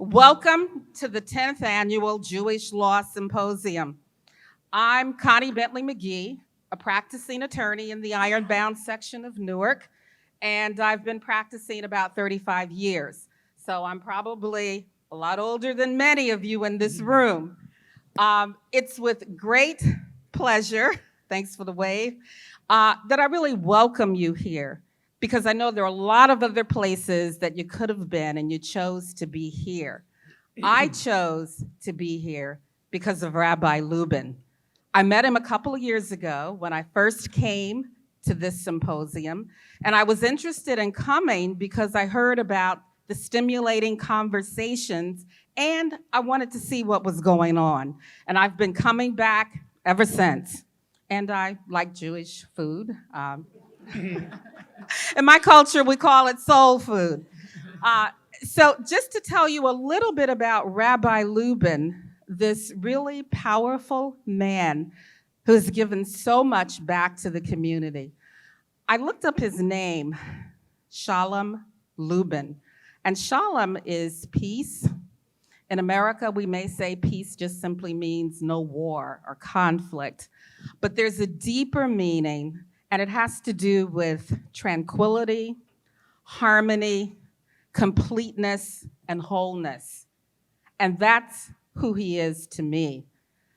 Welcome to the 10th Annual Jewish Law Symposium. I'm Connie Bentley McGee, a practicing attorney in the Ironbound section of Newark, and I've been practicing about 35 years. So I'm probably a lot older than many of you in this room. It's with great pleasure, thanks for the wave, that I really welcome you here, because I know there are a lot of other places that you could have been and you chose to be here. I chose to be here because of Rabbi Lubin. I met him a couple of years ago when I first came to this symposium, and I was interested in coming because I heard about the stimulating conversations and I wanted to see what was going on. And I've been coming back ever since. And I like Jewish food. In my culture, we call it soul food. So just to tell you a little bit about Rabbi Lubin, this really powerful man who's given so much back to the community. I looked up his name, Shalom Lubin. And Shalom is peace. In America, we may say peace just simply means no war or conflict. But there's a deeper meaning, and it has to do with tranquility, harmony, completeness, and wholeness. And that's who he is to me.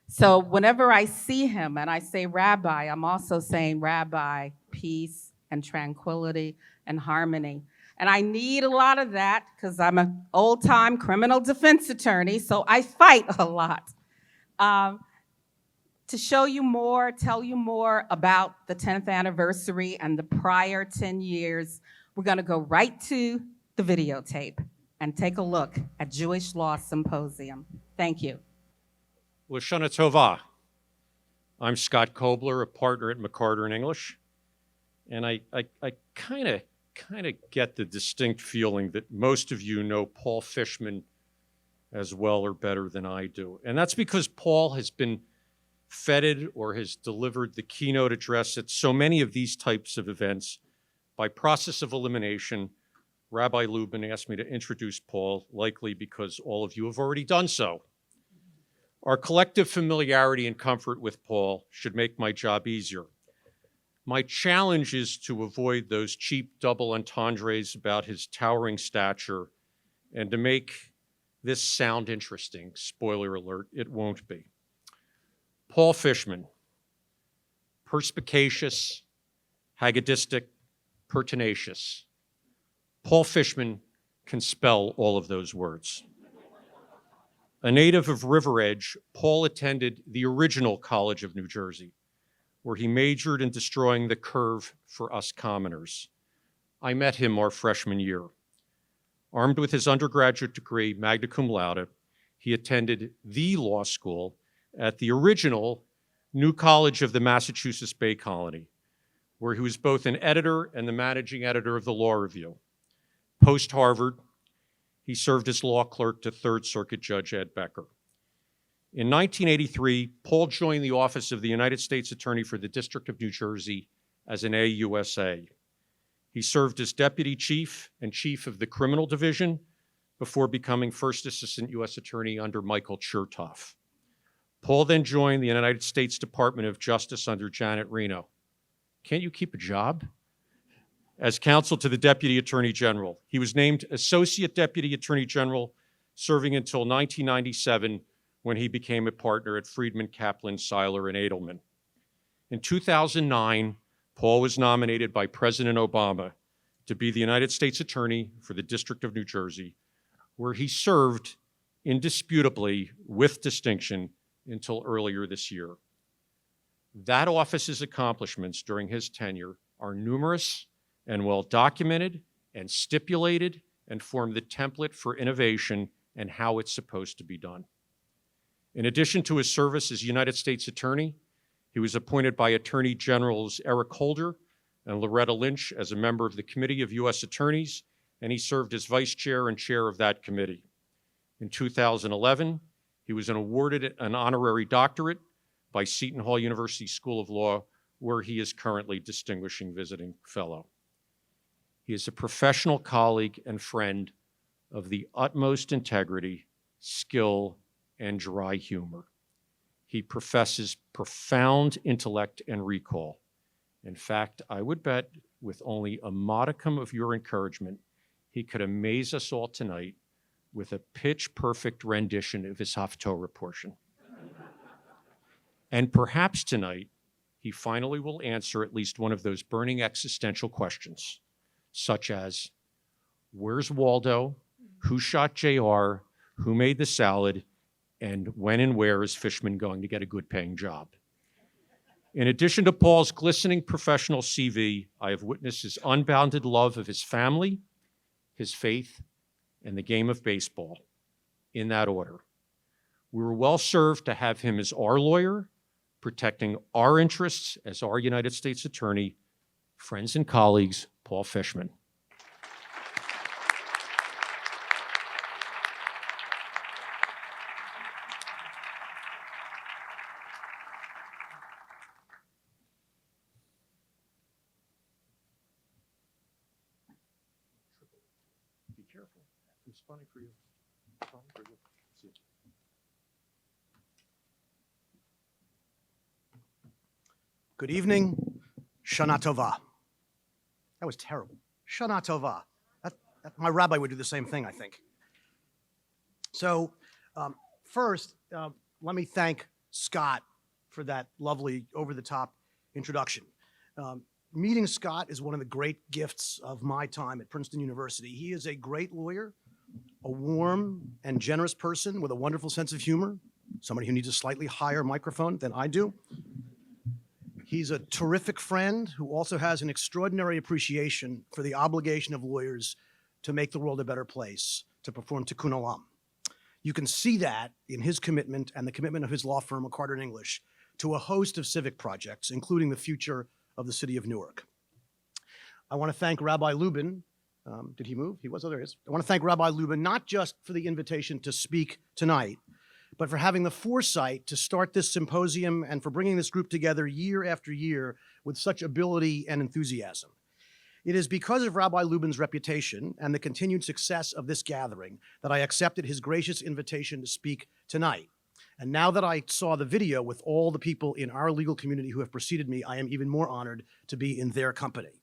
So whenever I see him and I say rabbi, I'm also saying rabbi, peace, and tranquility, and harmony. And I need a lot of that because I'm an old-time criminal defense attorney, so I fight a lot. To show you more, tell you more about the 10th anniversary and the prior 10 years, we're going to go right to the videotape and take a look at Jewish Law Symposium. Thank you. Lashana Tova. I'm Scott Kobler, a partner at McCarter & English, and I kind of get the distinct feeling that most of you know Paul Fishman as well or better than I do. And that's because Paul has been feted or has delivered the keynote address at so many of these types of events. By process of elimination, Rabbi Lubin asked me to introduce Paul, likely because all of you have already done so. Our collective familiarity and comfort with Paul should make my job easier. My challenge is to avoid those cheap double entendres about his towering stature and to make this sound interesting. Spoiler alert, it won't be. Paul Fishman, perspicacious, haggardistic, pertinacious. Paul Fishman can spell all of those words. A native of River Edge, Paul attended the original College of New Jersey, where he majored in destroying the curve for us commoners. I met him our freshman year. Armed with his undergraduate degree, magna cum laude, he attended the law school at the original New College of the Massachusetts Bay Colony, where he was both an editor and the managing editor of the Law Review. Post-Harvard, he served as law clerk to Third Circuit Judge Ed Becker. In 1983, Paul joined the Office of the United States Attorney for the District of New Jersey as an AUSA. He served as Deputy Chief and Chief of the Criminal Division before becoming First Assistant U.S. Attorney under Michael Chertoff. Paul then joined the United States Department of Justice under Janet Reno. Can't you keep a job? As counsel to the Deputy Attorney General. He was named Associate Deputy Attorney General, serving until 1997, when he became a partner at Friedman, Kaplan, Seiler, and Edelman. In 2009, Paul was nominated by President Obama to be the United States Attorney for the District of New Jersey, where he served indisputably with distinction until earlier this year. That office's accomplishments during his tenure are numerous and well documented and stipulated and form the template for innovation and how it's supposed to be done. In addition to his service as United States Attorney, he was appointed by Attorney Generals Eric Holder and Loretta Lynch as a member of the Committee of U.S. Attorneys, and he served as Vice Chair and Chair of that committee. In 2011, he was awarded an honorary doctorate by Seton Hall University School of Law, where he is currently Distinguishing Visiting Fellow. He is a professional colleague and friend of the utmost integrity, skill, and dry humor. He professes profound intellect and recall. In fact, I would bet with only a modicum of your encouragement, he could amaze us all tonight with a pitch-perfect rendition of his Haftorah portion. And perhaps tonight, he finally will answer at least one of those burning existential questions, such as, where's Waldo? Who shot JR? Who made the salad? And when and where is Fishman going to get a good-paying job? In addition to Paul's glistening professional CV, I have witnessed his unbounded love of his family, his faith, and the game of baseball, in that order. We were well served to have him as our lawyer, protecting our interests as our United States Attorney, friends and colleagues, Paul Fishman. Be careful. It's funny for you. Funny for you. See. Good evening. Shana Tova. That was terrible. Shana Tova. My rabbi would do the same thing, I think. So, first, let me thank Scott for that lovely, over-the-top introduction. Meeting Scott is one of the great gifts of my time at Princeton University. He is a great lawyer, a warm and generous person with a wonderful sense of humor, somebody who needs a slightly higher microphone than I do. He's a terrific friend who also has an extraordinary appreciation for the obligation of lawyers to make the world a better place, to perform tikkun olam. You can see that in his commitment and the commitment of his law firm, McCarter & English, to a host of civic projects, including the future of the city of Newark. I want to thank Rabbi Lubin. Did he move? He was, oh, there he is. I want to thank Rabbi Lubin, not just for the invitation to speak tonight, but for having the foresight to start this symposium and for bringing this group together year after year with such ability and enthusiasm. It is because of Rabbi Lubin's reputation and the continued success of this gathering that I accepted his gracious invitation to speak tonight. And now that I saw the video with all the people in our legal community who have preceded me, I am even more honored to be in their company.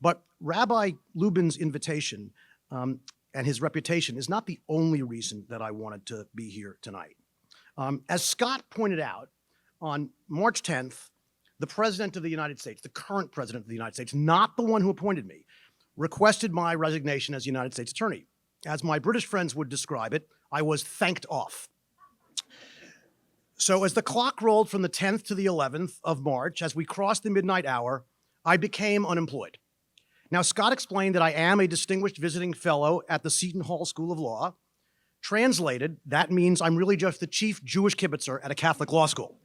But Rabbi Lubin's invitation and his reputation is not the only reason that I wanted to be here tonight. As Scott pointed out, on March 10th, the President of the United States, the current President of the United States, not the one who appointed me, requested my resignation as United States Attorney. As my British friends would describe it, I was thanked off. So as the clock rolled from the 10th to the 11th of March, as we crossed the midnight hour, I became unemployed. Now, Scott explained that I am a distinguished visiting fellow at the Seton Hall School of Law. Translated, that means I'm really just the chief Jewish kibbutzer at a Catholic law school,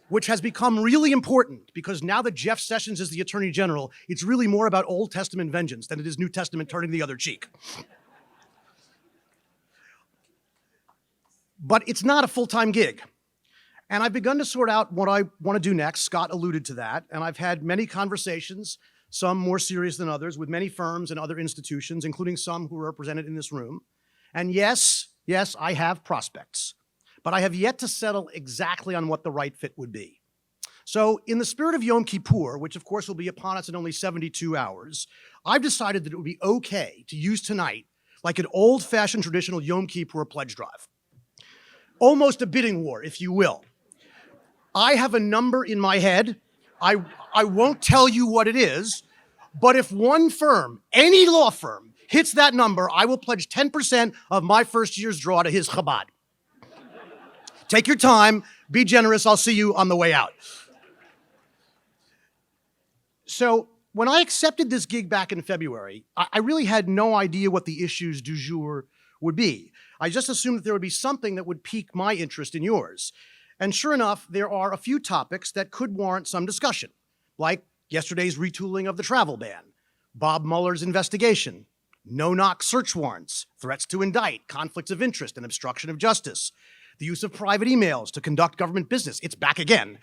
which has become really important because now that Jeff Sessions is the Attorney General, it's really more about Old Testament vengeance than it is New Testament turning the other cheek. But it's not a full-time gig. And I've begun to sort out what I want to do next. Scott alluded to that. And I've had many conversations, some more serious than others, with many firms and other institutions, including some who are represented in this room. And yes, I have prospects. But I have yet to settle exactly on what the right fit would be. So in the spirit of Yom Kippur, which of course will be upon us in only 72 hours, I've decided that it would be okay to use tonight like an old-fashioned traditional Yom Kippur pledge drive. Almost a bidding war, if you will. I have a number in my head. I won't tell you what it is, but if one firm, any law firm, hits that number, I will pledge 10% of my first year's draw to his Chabad. Take your time, be generous, I'll see you on the way out. So when I accepted this gig back in February, I really had no idea what the issues du jour would be. I just assumed that there would be something that would pique my interest in yours. And sure enough, there are a few topics that could warrant some discussion, like yesterday's retooling of the travel ban, Bob Mueller's investigation, no-knock search warrants, threats to indict, conflicts of interest, and obstruction of justice, the use of private emails to conduct government business, it's back again,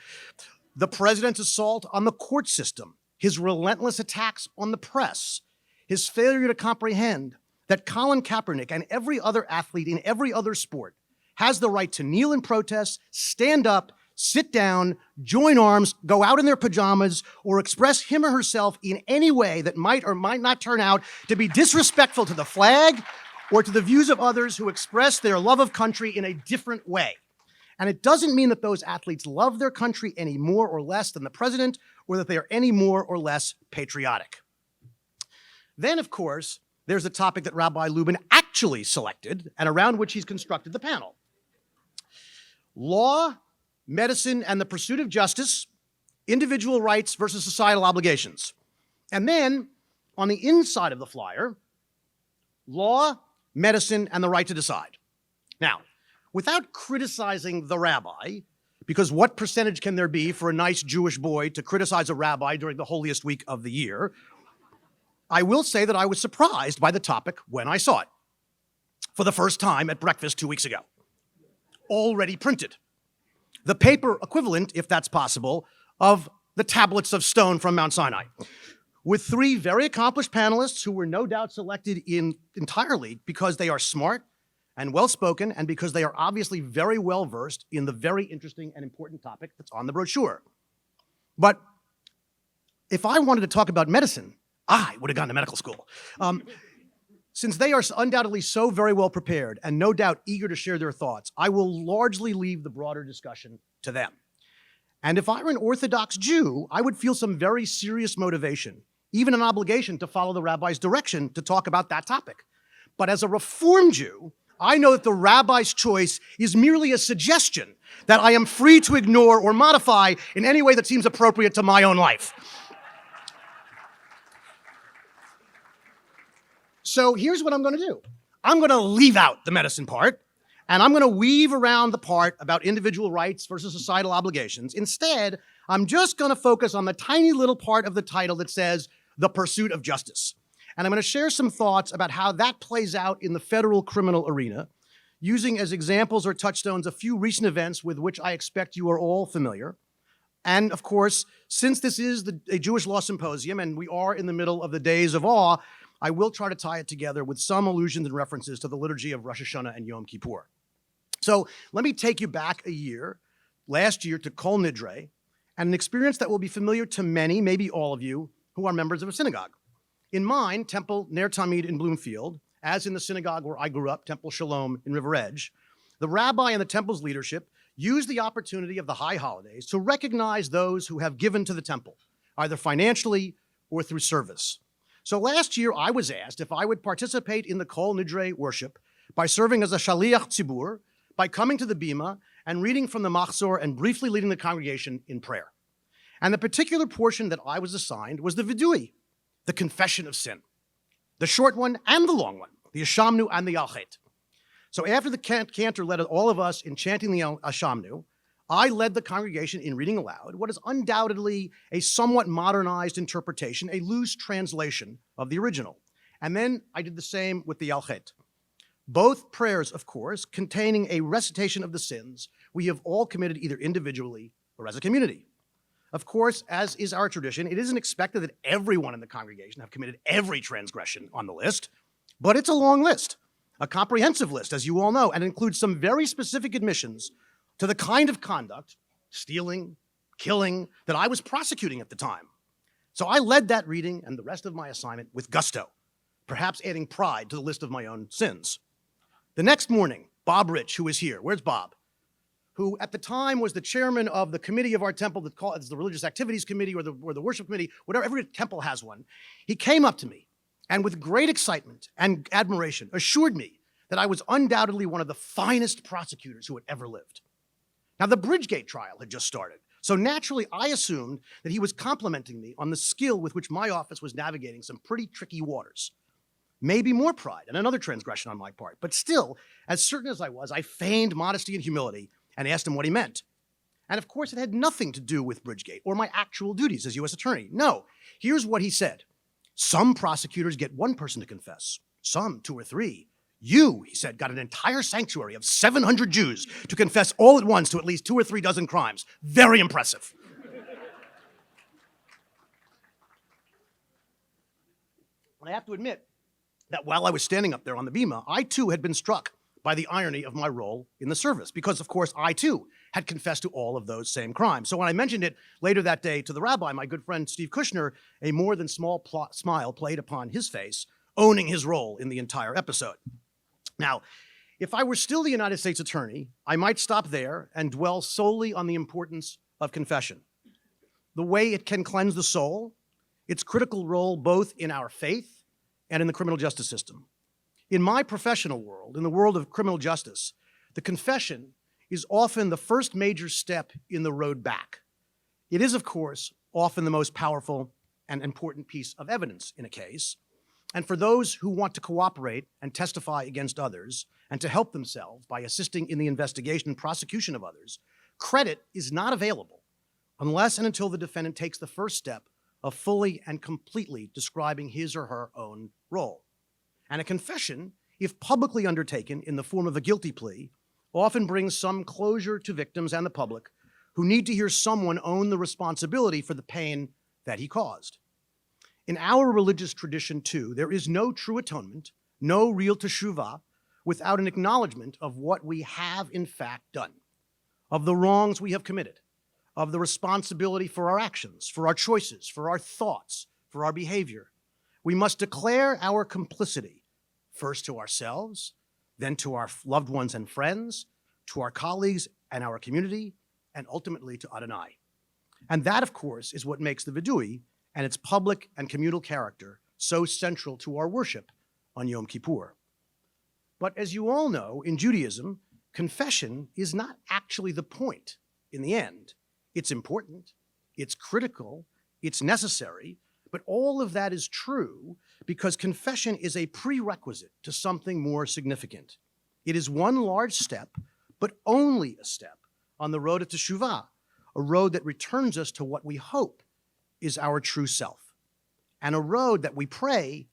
the president's assault on the court system, his relentless attacks on the press, his failure to comprehend that Colin Kaepernick and every other athlete in every other sport has the right to kneel in protest, stand up, sit down, join arms, go out in their pajamas, or express him or herself in any way that might or might not turn out to be disrespectful to the flag or to the views of others who express their love of country in a different way. And it doesn't mean that those athletes love their country any more or less than the president, or that they are any more or less patriotic. Then, of course, there's the topic that Rabbi Lubin actually selected and around which he's constructed the panel. Law, medicine, and the pursuit of justice, individual rights versus societal obligations. And then, on the inside of the flyer, law, medicine, and the right to decide. Now, without criticizing the rabbi, because what percentage can there be for a nice Jewish boy to criticize a rabbi during the holiest week of the year, I will say that I was surprised by the topic when I saw it for the first time at breakfast 2 weeks ago. Already printed. The paper equivalent, if that's possible, of the tablets of stone from Mount Sinai, with 3 very accomplished panelists who were no doubt selected entirely because they are smart and well-spoken, and because they are obviously very well-versed in the very interesting and important topic that's on the brochure. But if I wanted to talk about medicine, I would have gone to medical school. Since they are undoubtedly so very well prepared and no doubt eager to share their thoughts, I will largely leave the broader discussion to them. And if I were an Orthodox Jew, I would feel some very serious motivation, even an obligation to follow the rabbi's direction to talk about that topic. But as a Reform Jew, I know that the rabbi's choice is merely a suggestion that I am free to ignore or modify in any way that seems appropriate to my own life. So here's what I'm going to do. I'm going to leave out the medicine part, and I'm going to weave around the part about individual rights versus societal obligations. Instead, I'm just going to focus on the tiny little part of the title that says, the pursuit of justice. And I'm going to share some thoughts about how that plays out in the federal criminal arena, using as examples or touchstones a few recent events with which I expect you are all familiar. And of course, since this is a Jewish Law Symposium and we are in the middle of the days of awe, I will try to tie it together with some allusions and references to the liturgy of Rosh Hashanah and Yom Kippur. So let me take you back a year, last year, to Kol Nidre, and an experience that will be familiar to many, maybe all of you, who are members of a synagogue. In mine, Temple Ner Tamid in Bloomfield, as in the synagogue where I grew up, Temple Shalom in River Edge, the rabbi and the temple's leadership used the opportunity of the high holidays to recognize those who have given to the temple, either financially or through service. So last year, I was asked if I would participate in the Kol Nidre worship by serving as a Shaliach Tzibur, by coming to the Bima and reading from the Machzor and briefly leading the congregation in prayer. And the particular portion that I was assigned was the Vidui, the confession of sin, the short one and the long one, the Ashamnu and the Alchet. So after the cantor led all of us in chanting the Ashamnu, I led the congregation in reading aloud what is undoubtedly a somewhat modernized interpretation, a loose translation of the original. And then I did the same with the Alchet. Both prayers, of course, containing a recitation of the sins we have all committed either individually or as a community. Of course, as is our tradition, it isn't expected that everyone in the congregation have committed every transgression on the list, but it's a long list, a comprehensive list, as you all know, and includes some very specific admissions to the kind of conduct, stealing, killing, that I was prosecuting at the time. So I led that reading and the rest of my assignment with gusto, perhaps adding pride to the list of my own sins. The next morning, Bob Rich, who is here, where's Bob? Who at the time was the chairman of the committee of our temple that calls the Religious Activities Committee or the Worship Committee, whatever, every temple has one. He came up to me and with great excitement and admiration assured me that I was undoubtedly one of the finest prosecutors who had ever lived. Now, the Bridgegate trial had just started, so naturally I assumed that he was complimenting me on the skill with which my office was navigating some pretty tricky waters. Maybe more pride and another transgression on my part, but still, as certain as I was, I feigned modesty and humility and asked him what he meant. And of course, it had nothing to do with Bridgegate or my actual duties as U.S. Attorney. No, here's what he said. Some prosecutors get one person to confess, some 2 or 3. You, he said, got an entire sanctuary of 700 Jews to confess all at once to at least 2 or 3 dozen crimes. Very impressive. And I have to admit that while I was standing up there on the bema, I too had been struck by the irony of my role in the service, because of course I too had confessed to all of those same crimes. So when I mentioned it later that day to the rabbi, my good friend Steve Kushner, a more than small smile played upon his face, owning his role in the entire episode. Now, if I were still the United States Attorney, I might stop there and dwell solely on the importance of confession, the way it can cleanse the soul, its critical role both in our faith and in the criminal justice system. In my professional world, in the world of criminal justice, the confession is often the first major step in the road back. It is, of course, often the most powerful and important piece of evidence in a case. And for those who want to cooperate and testify against others and to help themselves by assisting in the investigation and prosecution of others, credit is not available unless and until the defendant takes the first step of fully and completely describing his or her own role. And a confession, if publicly undertaken in the form of a guilty plea, often brings some closure to victims and the public who need to hear someone own the responsibility for the pain that he caused. In our religious tradition, too, there is no true atonement, no real teshuvah, without an acknowledgement of what we have in fact done, of the wrongs we have committed, of the responsibility for our actions, for our choices, for our thoughts, for our behavior. We must declare our complicity, first to ourselves, then to our loved ones and friends, to our colleagues and our community, and ultimately to Adonai. And that, of course, is what makes the Vidui and its public and communal character so central to our worship on Yom Kippur. But as you all know, in Judaism, confession is not actually the point in the end. It's important, it's critical, it's necessary, but all of that is true because confession is a prerequisite to something more significant. It is one large step, but only a step on the road to teshuvah, a road that returns us to what we hope is our true self, and a road that we pray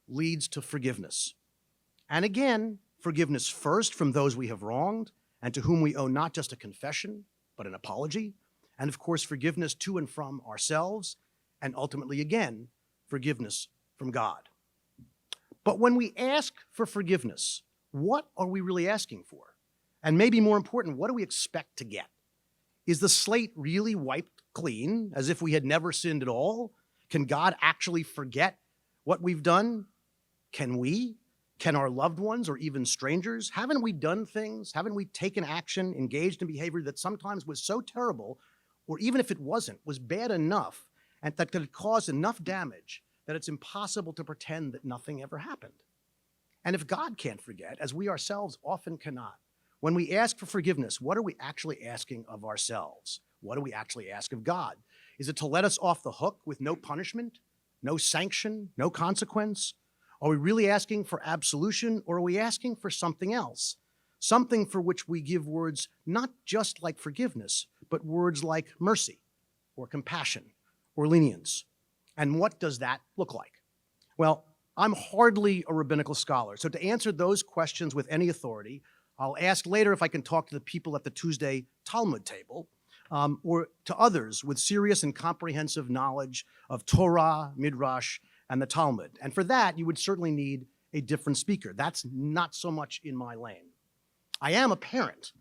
leads to forgiveness. And again, forgiveness first from those we have wronged and to whom we owe not just a confession, but an apology, and of course, forgiveness to and from ourselves, and ultimately, again, forgiveness from God. But when we ask for forgiveness, what are we really asking for? And maybe more important, what do we expect to get? Is the slate really wiped clean, as if we had never sinned at all? Can God actually forget what we've done? Can we? Can our loved ones or even strangers? Haven't we done things? Haven't we taken action, engaged in behavior that sometimes was so terrible, or even if it wasn't, was bad enough, and that could cause enough damage that it's impossible to pretend that nothing ever happened? And if God can't forget, as we ourselves often cannot, when we ask for forgiveness, what are we actually asking of ourselves? What do we actually ask of God? Is it to let us off the hook with no punishment, no sanction, no consequence? Are we really asking for absolution, or are we asking for something else? Something for which we give words not just like forgiveness, but words like mercy or compassion or lenience. And what does that look like? Well, I'm hardly a rabbinical scholar, so to answer those questions with any authority, I'll ask later if I can talk to the people at the Tuesday Talmud table, or to others with serious and comprehensive knowledge of Torah, Midrash, and the Talmud. And for that, you would certainly need a different speaker. That's not so much in my lane. I am a parent,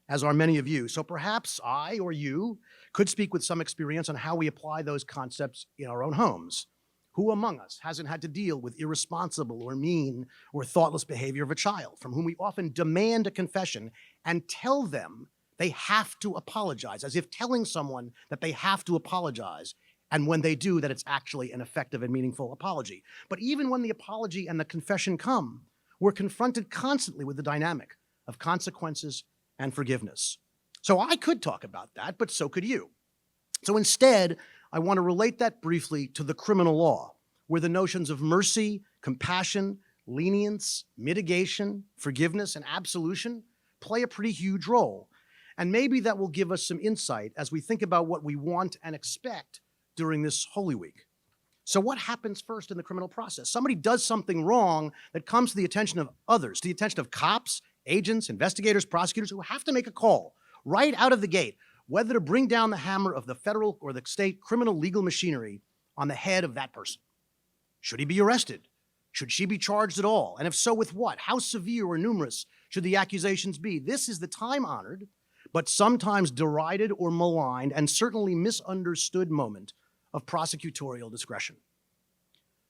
as are many of you, so perhaps I or you could speak with some experience on how we apply those concepts in our own homes. Who among us hasn't had to deal with irresponsible or mean or thoughtless behavior of a child from whom we often demand a confession and tell them they have to apologize, as if telling someone that they have to apologize, and when they do, that it's actually an effective and meaningful apology. But even when the apology and the confession come, we're confronted constantly with the dynamic of consequences and forgiveness. So I could talk about that, but so could you. So instead, I want to relate that briefly to the criminal law, where the notions of mercy, compassion, lenience, mitigation, forgiveness, and absolution play a pretty huge role. And maybe that will give us some insight as we think about what we want and expect during this Holy Week. So what happens first in the criminal process? Somebody does something wrong that comes to the attention of others, to the attention of cops, agents, investigators, prosecutors, who have to make a call right out of the gate, whether to bring down the hammer of the federal or the state criminal legal machinery on the head of that person. Should he be arrested? Should she be charged at all? And if so, with what? How severe or numerous should the accusations be? This is the time-honored, but sometimes derided or maligned and certainly misunderstood moment of prosecutorial discretion.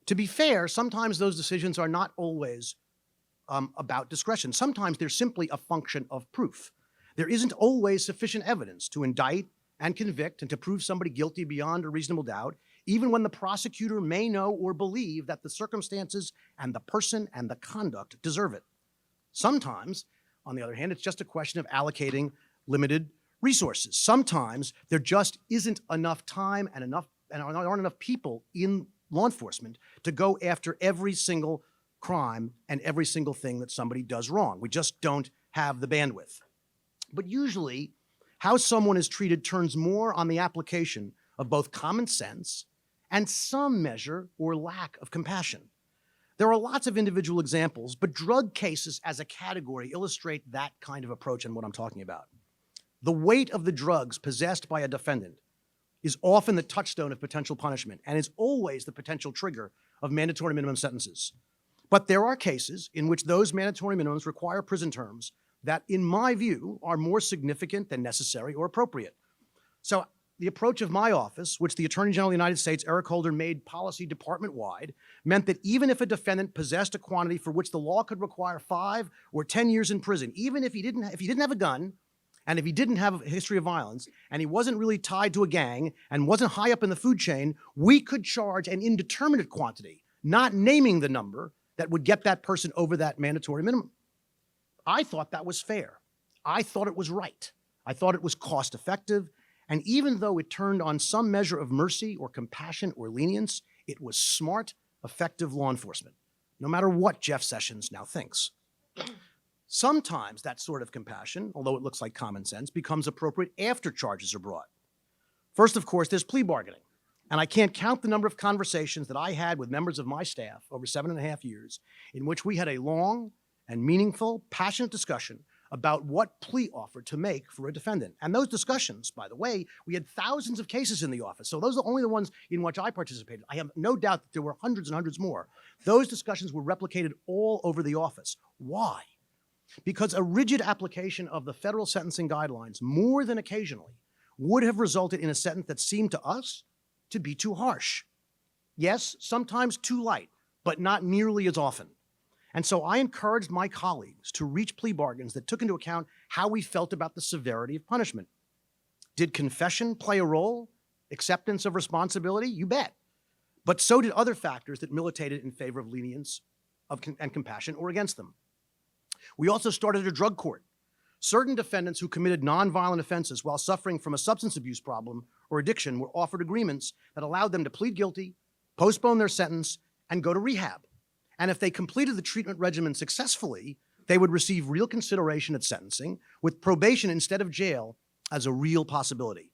To be fair, sometimes those decisions are not always about discretion. Sometimes they're simply a function of proof. There isn't always sufficient evidence to indict and convict and to prove somebody guilty beyond a reasonable doubt, even when the prosecutor may know or believe that the circumstances and the person and the conduct deserve it. Sometimes, on the other hand, it's just a question of allocating limited resources. Sometimes there just isn't enough time and aren't enough people in law enforcement to go after every single crime and every single thing that somebody does wrong. We just don't have the bandwidth. But usually, how someone is treated turns more on the application of both common sense and some measure or lack of compassion. There are lots of individual examples, but drug cases as a category illustrate that kind of approach and what I'm talking about. The weight of the drugs possessed by a defendant is often the touchstone of potential punishment and is always the potential trigger of mandatory minimum sentences. But there are cases in which those mandatory minimums require prison terms that, in my view, are more significant than necessary or appropriate. So the approach of my office, which the Attorney General of the United States, Eric Holder, made policy department-wide, meant that even if a defendant possessed a quantity for which the law could require 5 or 10 years in prison, even if he didn't have a gun, and if he didn't have a history of violence, and he wasn't really tied to a gang, and wasn't high up in the food chain, we could charge an indeterminate quantity, not naming the number that would get that person over that mandatory minimum. I thought that was fair. I thought it was right. I thought it was cost-effective. And even though it turned on some measure of mercy or compassion or lenience, it was smart, effective law enforcement, no matter what Jeff Sessions now thinks. Sometimes that sort of compassion, although it looks like common sense, becomes appropriate after charges are brought. First, of course, there's plea bargaining. And I can't count the number of conversations that I had with members of my staff over 7.5 years in which we had a long and meaningful, passionate discussion about what plea offer to make for a defendant. And those discussions, by the way, we had thousands of cases in the office. So those are only the ones in which I participated. I have no doubt that there were hundreds and hundreds more. Those discussions were replicated all over the office. Why? Because a rigid application of the federal sentencing guidelines, more than occasionally, would have resulted in a sentence that seemed to us to be too harsh. Yes, sometimes too light, but not nearly as often. And so I encouraged my colleagues to reach plea bargains that took into account how we felt about the severity of punishment. Did confession play a role? Acceptance of responsibility? You bet. But so did other factors that militated in favor of lenience and compassion or against them. We also started a drug court. Certain defendants who committed nonviolent offenses while suffering from a substance abuse problem or addiction were offered agreements that allowed them to plead guilty, postpone their sentence, and go to rehab. And if they completed the treatment regimen successfully, they would receive real consideration at sentencing, with probation instead of jail as a real possibility.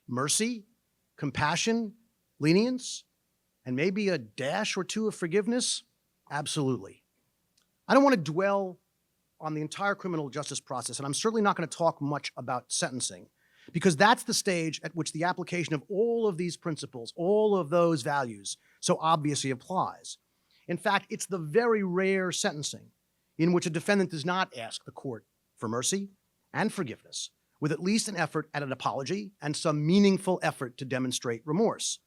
Mercy, compassion, lenience, and maybe a dash or two of forgiveness? Absolutely. I don't want to dwell on the entire criminal justice process, and I'm certainly not going to talk much about sentencing, because that's the stage at which the application of all of these principles, all of those values, so obviously applies. In fact, it's the very rare sentencing in which a defendant does not ask the court for mercy and forgiveness, with at least an effort at an apology and some meaningful effort to demonstrate remorse.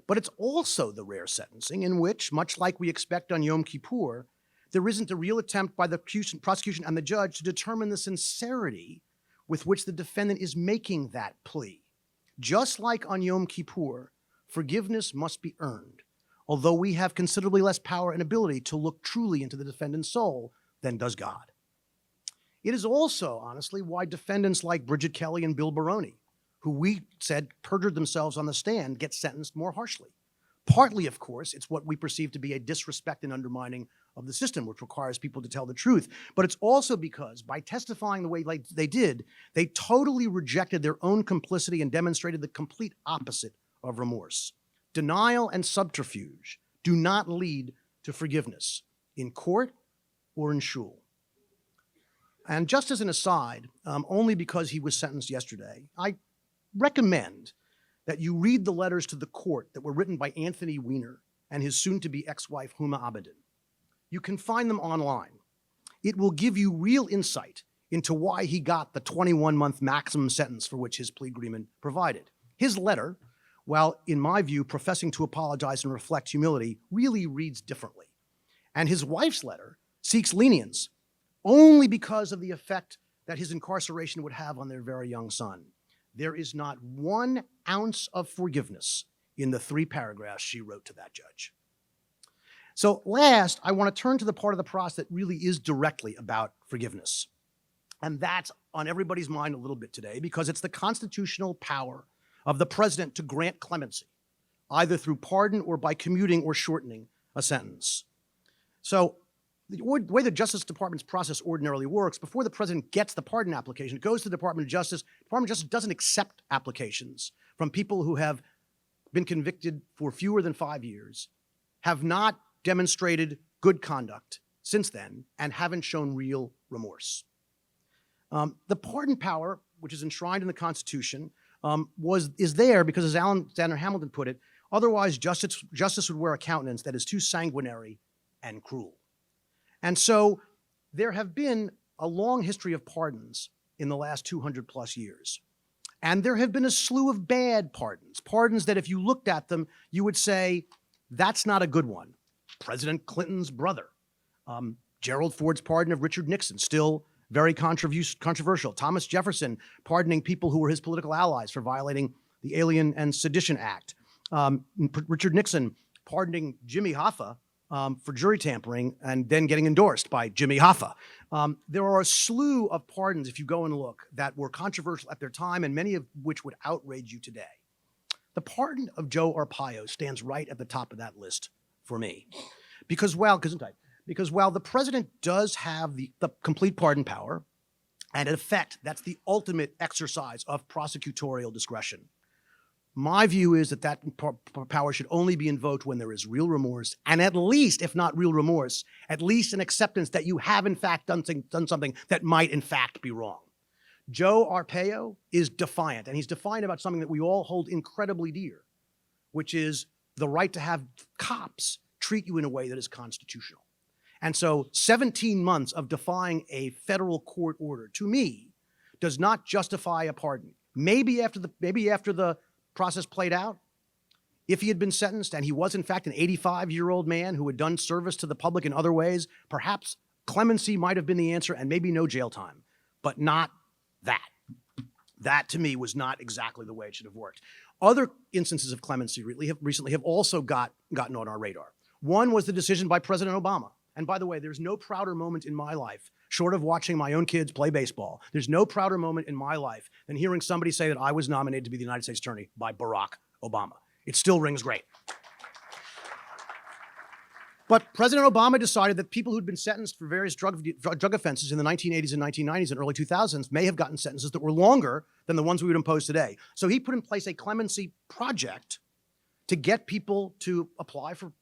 But it's also the rare sentencing in which, much like we expect on Yom Kippur, there isn't a real attempt by the prosecution and the judge to determine the sincerity with which the defendant is making that plea. Just like on Yom Kippur, forgiveness must be earned, although we have considerably less power and ability to look truly into the defendant's soul than does God. It is also, honestly, why defendants like Bridget Kelly and Bill Baroni, who we said perjured themselves on the stand, get sentenced more harshly. Partly, of course, it's what we perceive to be a disrespect and undermining of the system, which requires people to tell the truth. But it's also because, by testifying the way they did, they totally rejected their own complicity and demonstrated the complete opposite of remorse. Denial and subterfuge do not lead to forgiveness in court or in shul. And just as an aside, only because he was sentenced yesterday, I recommend that you read the letters to the court that were written by Anthony Weiner and his soon-to-be ex-wife Huma Abedin. You can find them online. It will give you real insight into why he got the 21-month maximum sentence for which his plea agreement provided. His letter, while in my view professing to apologize and reflect humility, really reads differently. And his wife's letter seeks lenience only because of the effect that his incarceration would have on their very young son. There is not 1 ounce of forgiveness in the 3 paragraphs she wrote to that judge. So last, I want to turn to the part of the process that really is directly about forgiveness. And that's on everybody's mind a little bit today because it's the constitutional power of the president to grant clemency, either through pardon or by commuting or shortening a sentence. So the way the Justice Department's process ordinarily works, before the president gets the pardon application, it goes to the Department of Justice. The Department of Justice doesn't accept applications from people who have been convicted for fewer than 5 years, have not demonstrated good conduct since then, and haven't shown real remorse. The pardon power, which is enshrined in the Constitution, is there because, as Alexander Hamilton put it, otherwise justice would wear a countenance that is too sanguinary and cruel. And so there have been a long history of pardons in the last 200 plus years. And there have been a slew of bad pardons, pardons that if you looked at them, you would say, that's not a good one. President Clinton's brother, Gerald Ford's pardon of Richard Nixon, still very controversial. Thomas Jefferson pardoning people who were his political allies for violating the Alien and Sedition Act. Richard Nixon pardoning Jimmy Hoffa for jury tampering and then getting endorsed by Jimmy Hoffa. There are a slew of pardons, if you go and look, that were controversial at their time and many of which would outrage you today. The pardon of Joe Arpaio stands right at the top of that list for me. Because while the president does have the complete pardon power, and in effect, that's the ultimate exercise of prosecutorial discretion, my view is that power should only be invoked when there is real remorse, and at least, if not real remorse, at least an acceptance that you have in fact done something that might in fact be wrong. Joe Arpaio is defiant, and he's defiant about something that we all hold incredibly dear, which is the right to have cops treat you in a way that is constitutional. And so 17 months of defying a federal court order, to me, does not justify a pardon. Maybe after the process played out, if he had been sentenced and he was in fact an 85-year-old man who had done service to the public in other ways, perhaps clemency might have been the answer and maybe no jail time, but not that. That to me was not exactly the way it should have worked. Other instances of clemency recently have also gotten on our radar. One was the decision by President Obama. And by the way, there's no prouder moment in my life, short of watching my own kids play baseball, there's no prouder moment in my life than hearing somebody say that I was nominated to be the United States Attorney by Barack Obama. It still rings great. But President Obama decided that people who'd been sentenced for various drug offenses in the 1980s and 1990s and early 2000s may have gotten sentences that were longer than the ones we would impose today. So he put in place a clemency project to get people to apply for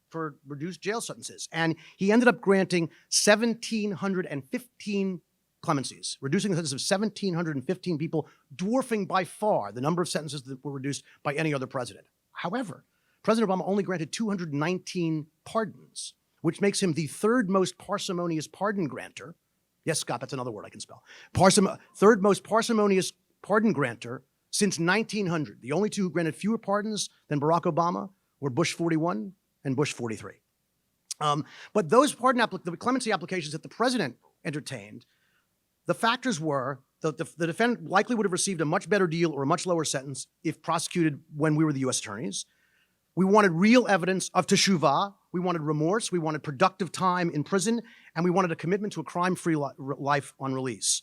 reduced jail sentences. And he ended up granting 1,715 clemencies, reducing the sentences of 1,715 people, dwarfing by far the number of sentences that were reduced by any other president. However, President Obama only granted 219 pardons, which makes him the third most parsimonious pardon granter. Yes, Scott, that's another word I can spell. Third most parsimonious pardon granter since 1900. The only two who granted fewer pardons than Barack Obama were Bush 41 and Bush 43. But those the clemency applications that the president entertained, the factors were the defendant likely would have received a much better deal or a much lower sentence if prosecuted when we were the U.S. attorneys. We wanted real evidence of teshuvah. We wanted remorse. We wanted productive time in prison. And we wanted a commitment to a crime-free life on release.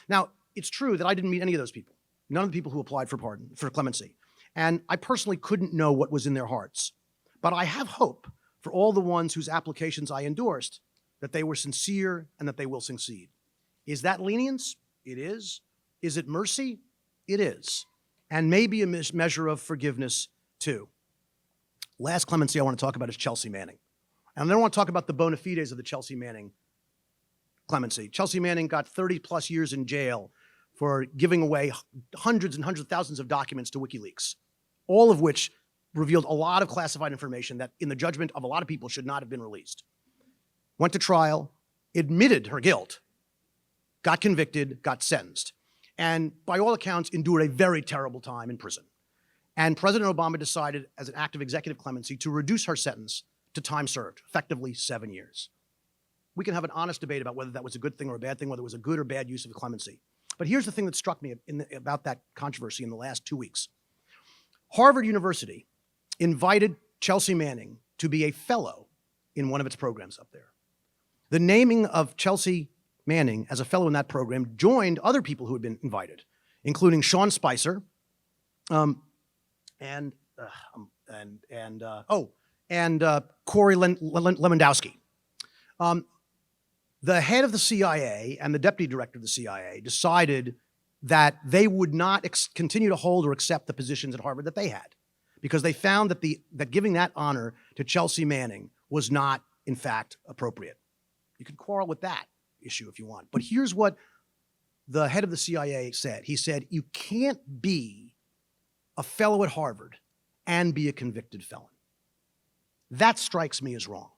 Now, it's true that I didn't meet any of those people. None of the people who applied for clemency. And I personally couldn't know what was in their hearts. But I have hope for all the ones whose applications I endorsed, that they were sincere and that they will succeed. Is that lenience? It is. Is it mercy? It is. And maybe a measure of forgiveness, too. Last clemency I want to talk about is Chelsea Manning. And I don't want to talk about the bona fides of the Chelsea Manning clemency. Chelsea Manning got 30 plus years in jail for giving away hundreds and hundreds of thousands of documents to WikiLeaks, all of which revealed a lot of classified information that in the judgment of a lot of people should not have been released. went to trial, admitted her guilt, got convicted, got sentenced, and by all accounts endured a very terrible time in prison. And President Obama decided, as an act of executive clemency, to reduce her sentence to time served, effectively 7 years. We can have an honest debate about whether that was a good thing or a bad thing, whether it was a good or bad use of clemency. But here's the thing that struck me about that controversy in the last 2 weeks. Harvard University invited Chelsea Manning to be a fellow in one of its programs up there. The naming of Chelsea Manning as a fellow in that program joined other people who had been invited, including Sean Spicer, and Corey Lewandowski. The head of the CIA and the deputy director of the CIA decided that they would not continue to hold or accept the positions at Harvard that they had, because they found that giving that honor to Chelsea Manning was not, in fact, appropriate. You can quarrel with that issue if you want, but here's what the head of the CIA said. He said, you can't be a fellow at Harvard and be a convicted felon. That strikes me as wrong.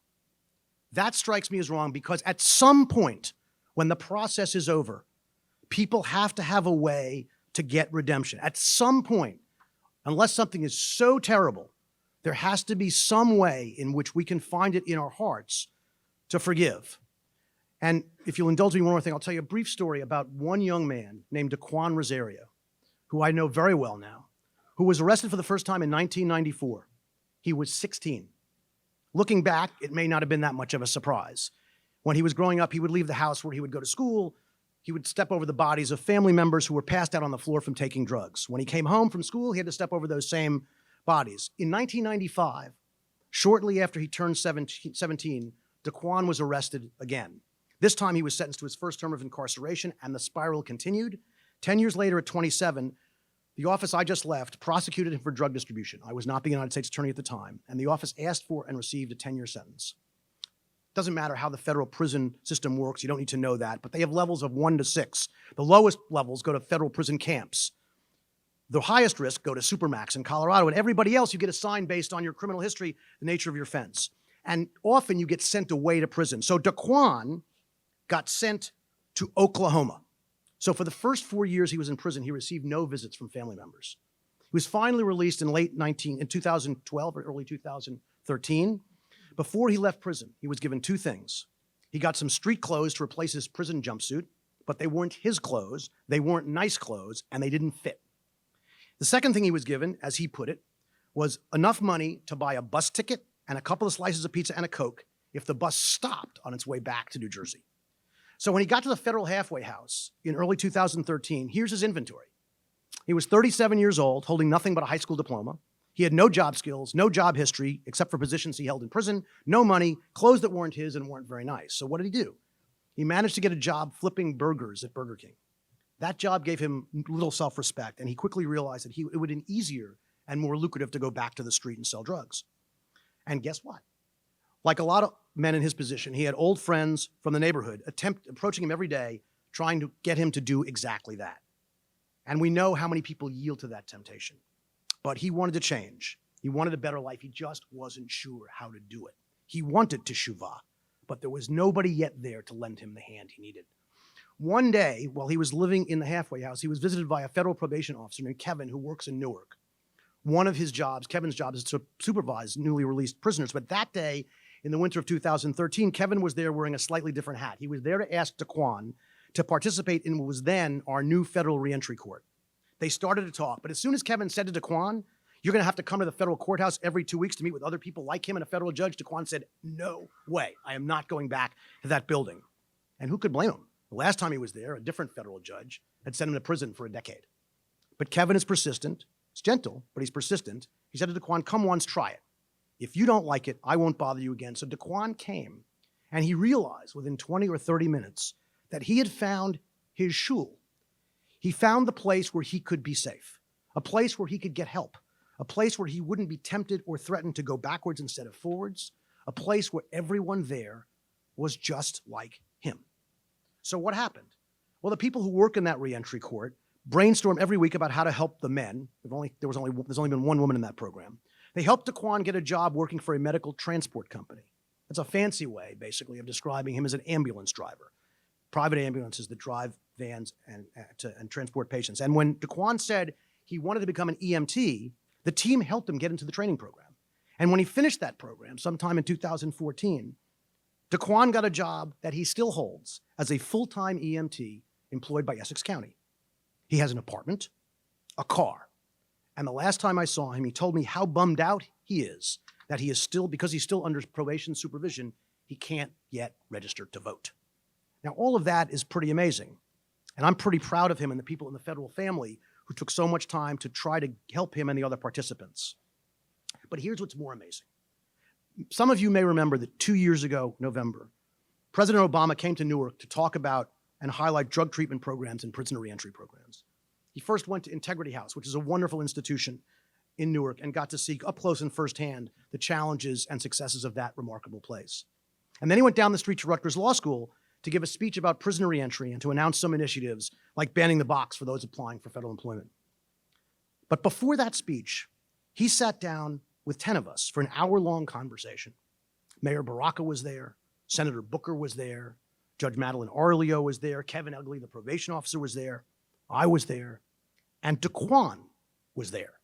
That strikes me as wrong because at some point, when the process is over, people have to have a way to get redemption. At some point, unless something is so terrible, there has to be some way in which we can find it in our hearts to forgive. And if you'll indulge me one more thing, I'll tell you a brief story about one young man named Daquan Rosario, who I know very well now, who was arrested for the first time in 1994. He was 16. Looking back, it may not have been that much of a surprise. When he was growing up, he would leave the house where he would go to school. He would step over the bodies of family members who were passed out on the floor from taking drugs. When he came home from school, he had to step over those same bodies. In 1995, shortly after he turned 17, Daquan was arrested again. This time he was sentenced to his first term of incarceration, and the spiral continued. 10 years later, at 27, the office I just left prosecuted him for drug distribution. I was not the United States attorney at the time, and the office asked for and received a 10-year sentence. Doesn't matter how the federal prison system works, you don't need to know that, but they have levels of 1 to 6. The lowest levels go to federal prison camps. The highest risk go to Supermax in Colorado, and everybody else you get assigned based on your criminal history, the nature of your offense. And often you get sent away to prison. So Daquan got sent to Oklahoma. So for the first 4 years he was in prison, he received no visits from family members. He was finally released in 2012 or early 2013. Before he left prison, he was given 2 things. He got some street clothes to replace his prison jumpsuit, but they weren't his clothes, they weren't nice clothes, and they didn't fit. The second thing he was given, as he put it, was enough money to buy a bus ticket and a couple of slices of pizza and a Coke if the bus stopped on its way back to New Jersey. So when he got to the federal halfway house in early 2013, here's his inventory. He was 37 years old, holding nothing but a high school diploma. He had no job skills, no job history, except for positions he held in prison, no money, clothes that weren't his and weren't very nice. So what did he do? He managed to get a job flipping burgers at Burger King. That job gave him little self-respect, and he quickly realized that it would have been easier and more lucrative to go back to the street and sell drugs. And guess what? Like a lot of men in his position, he had old friends from the neighborhood approaching him every day, trying to get him to do exactly that. And we know how many people yield to that temptation. But he wanted to change. He wanted a better life. He just wasn't sure how to do it. He wanted teshuvah, but there was nobody yet there to lend him the hand he needed. One day, while he was living in the halfway house, he was visited by a federal probation officer named Kevin, who works in Newark. One of his jobs, Kevin's job, is to supervise newly released prisoners. But that day, in the winter of 2013, Kevin was there wearing a slightly different hat. He was there to ask Daquan to participate in what was then our new federal reentry court. They started to talk, but as soon as Kevin said to Daquan, you're gonna have to come to the federal courthouse every 2 weeks to meet with other people like him and a federal judge, Daquan said, no way, I am not going back to that building. And who could blame him? The last time he was there, a different federal judge had sent him to prison for a decade. But Kevin is persistent. He's gentle, but he's persistent. He said to Daquan, come once, try it. If you don't like it, I won't bother you again. So Daquan came, and he realized within 20 or 30 minutes that he had found his shul. He found the place where he could be safe, a place where he could get help, a place where he wouldn't be tempted or threatened to go backwards instead of forwards, a place where everyone there was just like him. So what happened? Well, the people who work in that reentry court brainstorm every week about how to help the men. There's only been one woman in that program. They helped Daquan get a job working for a medical transport company. That's a fancy way, basically, of describing him as an ambulance driver. Private ambulances that drive vans and transport patients. And when Daquan said he wanted to become an EMT, the team helped him get into the training program. And when he finished that program sometime in 2014, Daquan got a job that he still holds as a full-time EMT employed by Essex County. He has an apartment, a car, and the last time I saw him, he told me how bummed out he is that he is still, because he's still under probation supervision, he can't yet register to vote. Now, all of that is pretty amazing, and I'm pretty proud of him and the people in the federal family who took so much time to try to help him and the other participants. But here's what's more amazing. Some of you may remember that 2 years ago, November, President Obama came to Newark to talk about and highlight drug treatment programs and prisoner reentry programs. He first went to Integrity House, which is a wonderful institution in Newark, and got to see up close and firsthand the challenges and successes of that remarkable place. And then he went down the street to Rutgers Law School to give a speech about prisoner reentry and to announce some initiatives like banning the box for those applying for federal employment. But before that speech, he sat down with 10 of us for an hour-long conversation. Mayor Baraka was there, Senator Booker was there, Judge Madeline Arleo was there, Kevin Ugly, the probation officer, was there, I was there, and Daquan was there,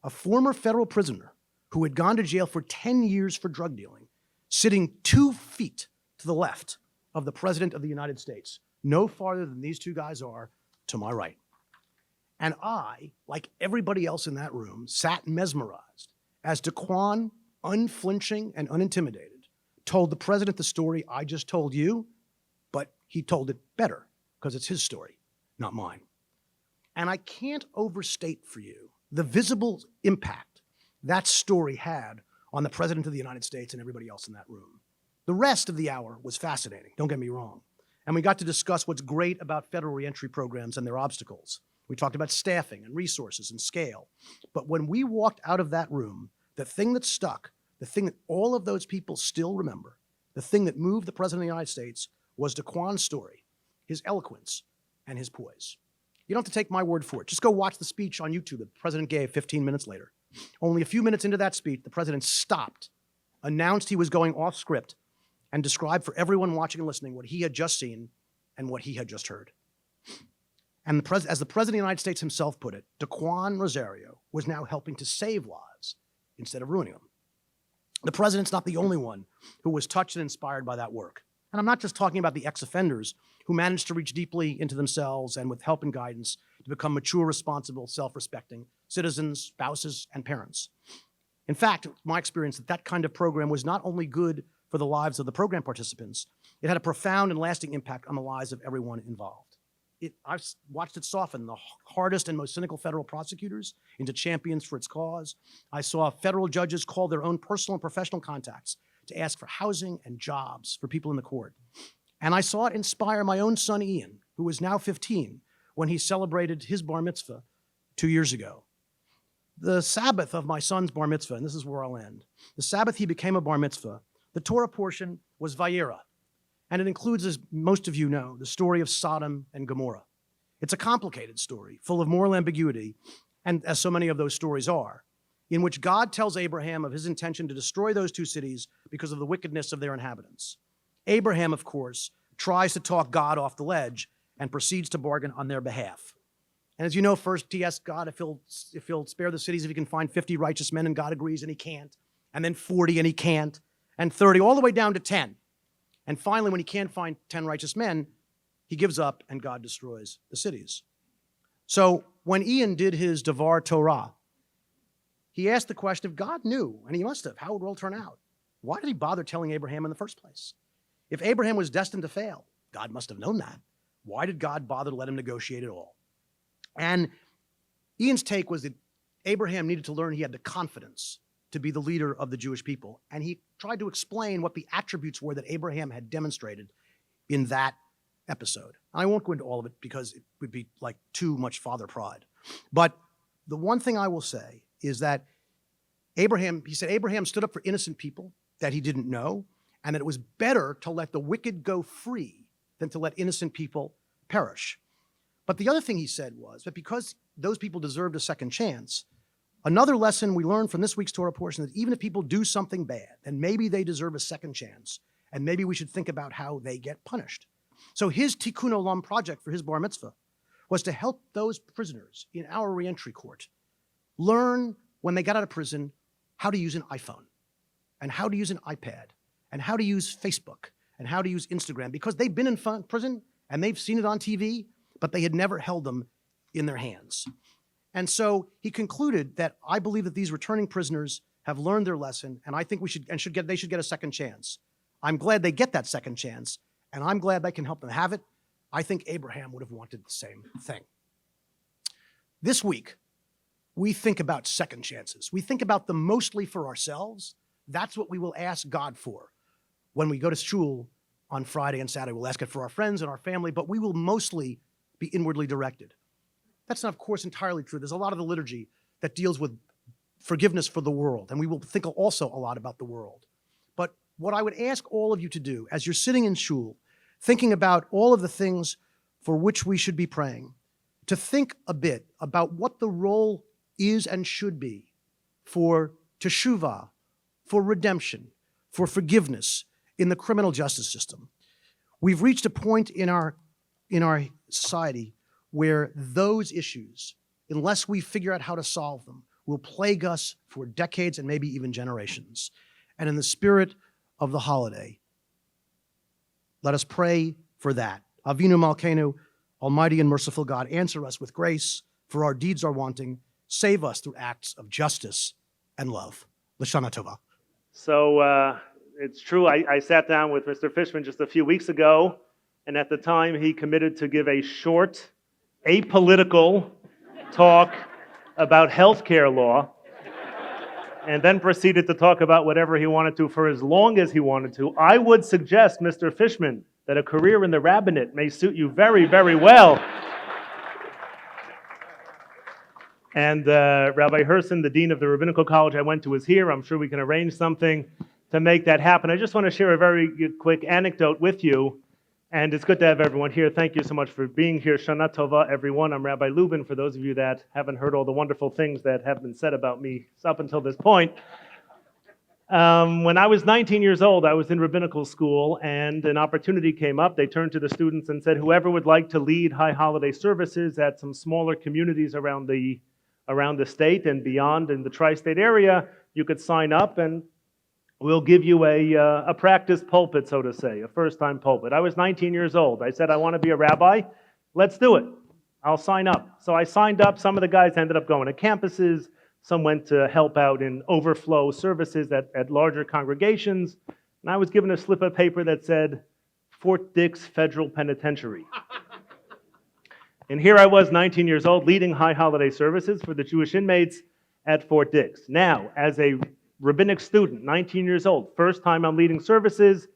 a former federal prisoner who had gone to jail for 10 years for drug dealing, sitting 2 feet to the left of the President of the United States, no farther than these two guys are to my right. And I, like everybody else in that room, sat mesmerized as Daquan, unflinching and unintimidated, told the President the story I just told you, but he told it better because it's his story, not mine. And I can't overstate for you the visible impact that story had on the President of the United States and everybody else in that room. The rest of the hour was fascinating, don't get me wrong. And we got to discuss what's great about federal reentry programs and their obstacles. We talked about staffing and resources and scale. But when we walked out of that room, the thing that stuck, the thing that all of those people still remember, the thing that moved the President of the United States was Daquan's story, his eloquence, and his poise. You don't have to take my word for it. Just go watch the speech on YouTube that the President gave 15 minutes later. Only a few minutes into that speech, the President stopped, announced he was going off script, and described for everyone watching and listening what he had just seen and what he had just heard. And as the President of the United States himself put it, Daquan Rosario was now helping to save lives instead of ruining them. The President's not the only one who was touched and inspired by that work. And I'm not just talking about the ex-offenders who managed to reach deeply into themselves and with help and guidance to become mature, responsible, self-respecting citizens, spouses, and parents. In fact, my experience that kind of program was not only good for the lives of the program participants, it had a profound and lasting impact on the lives of everyone involved. I've watched it soften the hardest and most cynical federal prosecutors into champions for its cause. I saw federal judges call their own personal and professional contacts to ask for housing and jobs for people in the court. And I saw it inspire my own son, Ian, who is now 15, when he celebrated his bar mitzvah 2 years ago. The Sabbath of my son's bar mitzvah, and this is where I'll end, the Sabbath he became a bar mitzvah, the Torah portion was Vayera. And it includes, as most of you know, the story of Sodom and Gomorrah. It's a complicated story, full of moral ambiguity, and as so many of those stories are, in which God tells Abraham of his intention to destroy those two cities because of the wickedness of their inhabitants. Abraham, of course, tries to talk God off the ledge and proceeds to bargain on their behalf. And as you know, first he asks God if he'll spare the cities if he can find 50 righteous men, and God agrees, and he can't. And then 40, and he can't. And 30, all the way down to 10. And finally, when he can't find 10 righteous men, he gives up and God destroys the cities. So when Ian did his Devar Torah, he asked the question, if God knew, and he must have, how would it all turn out? Why did he bother telling Abraham in the first place? If Abraham was destined to fail, God must have known that. Why did God bother to let him negotiate at all? And Ian's take was that Abraham needed to learn he had the confidence to be the leader of the Jewish people. And he tried to explain what the attributes were that Abraham had demonstrated in that episode. I won't go into all of it because it would be like too much father pride. But the one thing I will say is that he said Abraham stood up for innocent people that he didn't know, and that it was better to let the wicked go free than to let innocent people perish. But the other thing he said was that because those people deserved a second chance, Another lesson we learned from this week's Torah portion that even if people do something bad, then maybe they deserve a second chance, and maybe we should think about how they get punished. So his Tikkun Olam project for his bar mitzvah was to help those prisoners in our reentry court learn when they got out of prison how to use an iPhone and how to use an iPad and how to use Facebook and how to use Instagram, because they've been in prison and they've seen it on TV, but they had never held them in their hands. And so he concluded that I believe that these returning prisoners have learned their lesson, and I think they should get a second chance. I'm glad they get that second chance, and I'm glad I can help them have it. I think Abraham would have wanted the same thing. This week, we think about second chances. We think about them mostly for ourselves. That's what we will ask God for when we go to shul on Friday and Saturday. We'll ask it for our friends and our family, but we will mostly be inwardly directed. That's not, of course, entirely true. There's a lot of the liturgy that deals with forgiveness for the world, and we will think also a lot about the world. But what I would ask all of you to do as you're sitting in shul, thinking about all of the things for which we should be praying, to think a bit about what the role is and should be for teshuvah, for redemption, for forgiveness in the criminal justice system. We've reached a point in our society where those issues, unless we figure out how to solve them, will plague us for decades and maybe even generations. And in the spirit of the holiday, let us pray for that. Avinu Malkeinu, Almighty and merciful God, answer us with grace, for our deeds are wanting. Save us through acts of justice and love. L'shana Tova. So it's true, I sat down with Mr. Fishman just a few weeks ago, and at the time he committed to give a short, apolitical talk about healthcare law, and then proceeded to talk about whatever he wanted to for as long as he wanted to. I would suggest, Mr. Fishman, that a career in the rabbinate may suit you very, very well. And Rabbi Herson, the dean of the Rabbinical College I went to, is here. I'm sure we can arrange something to make that happen. I just want to share a very quick anecdote with you. And it's good to have everyone here. Thank you so much for being here. Shana Tova, everyone. I'm Rabbi Lubin, for those of you that haven't heard all the wonderful things that have been said about me up until this point. When I was 19 years old, I was in rabbinical school, and an opportunity came up. They turned to the students and said, whoever would like to lead high holiday services at some smaller communities around the state and beyond in the tri-state area, you could sign up, and we'll give you a practice pulpit, so to say, a first-time pulpit. I was 19 years old. I said, I want to be a rabbi. Let's do it. I'll sign up. So I signed up. Some of the guys ended up going to campuses. Some went to help out in overflow services at larger congregations. And I was given a slip of paper that said, Fort Dix Federal Penitentiary. And here I was, 19 years old, leading high holiday services for the Jewish inmates at Fort Dix. Now, as a rabbinic student, 19 years old, first time I'm leading services,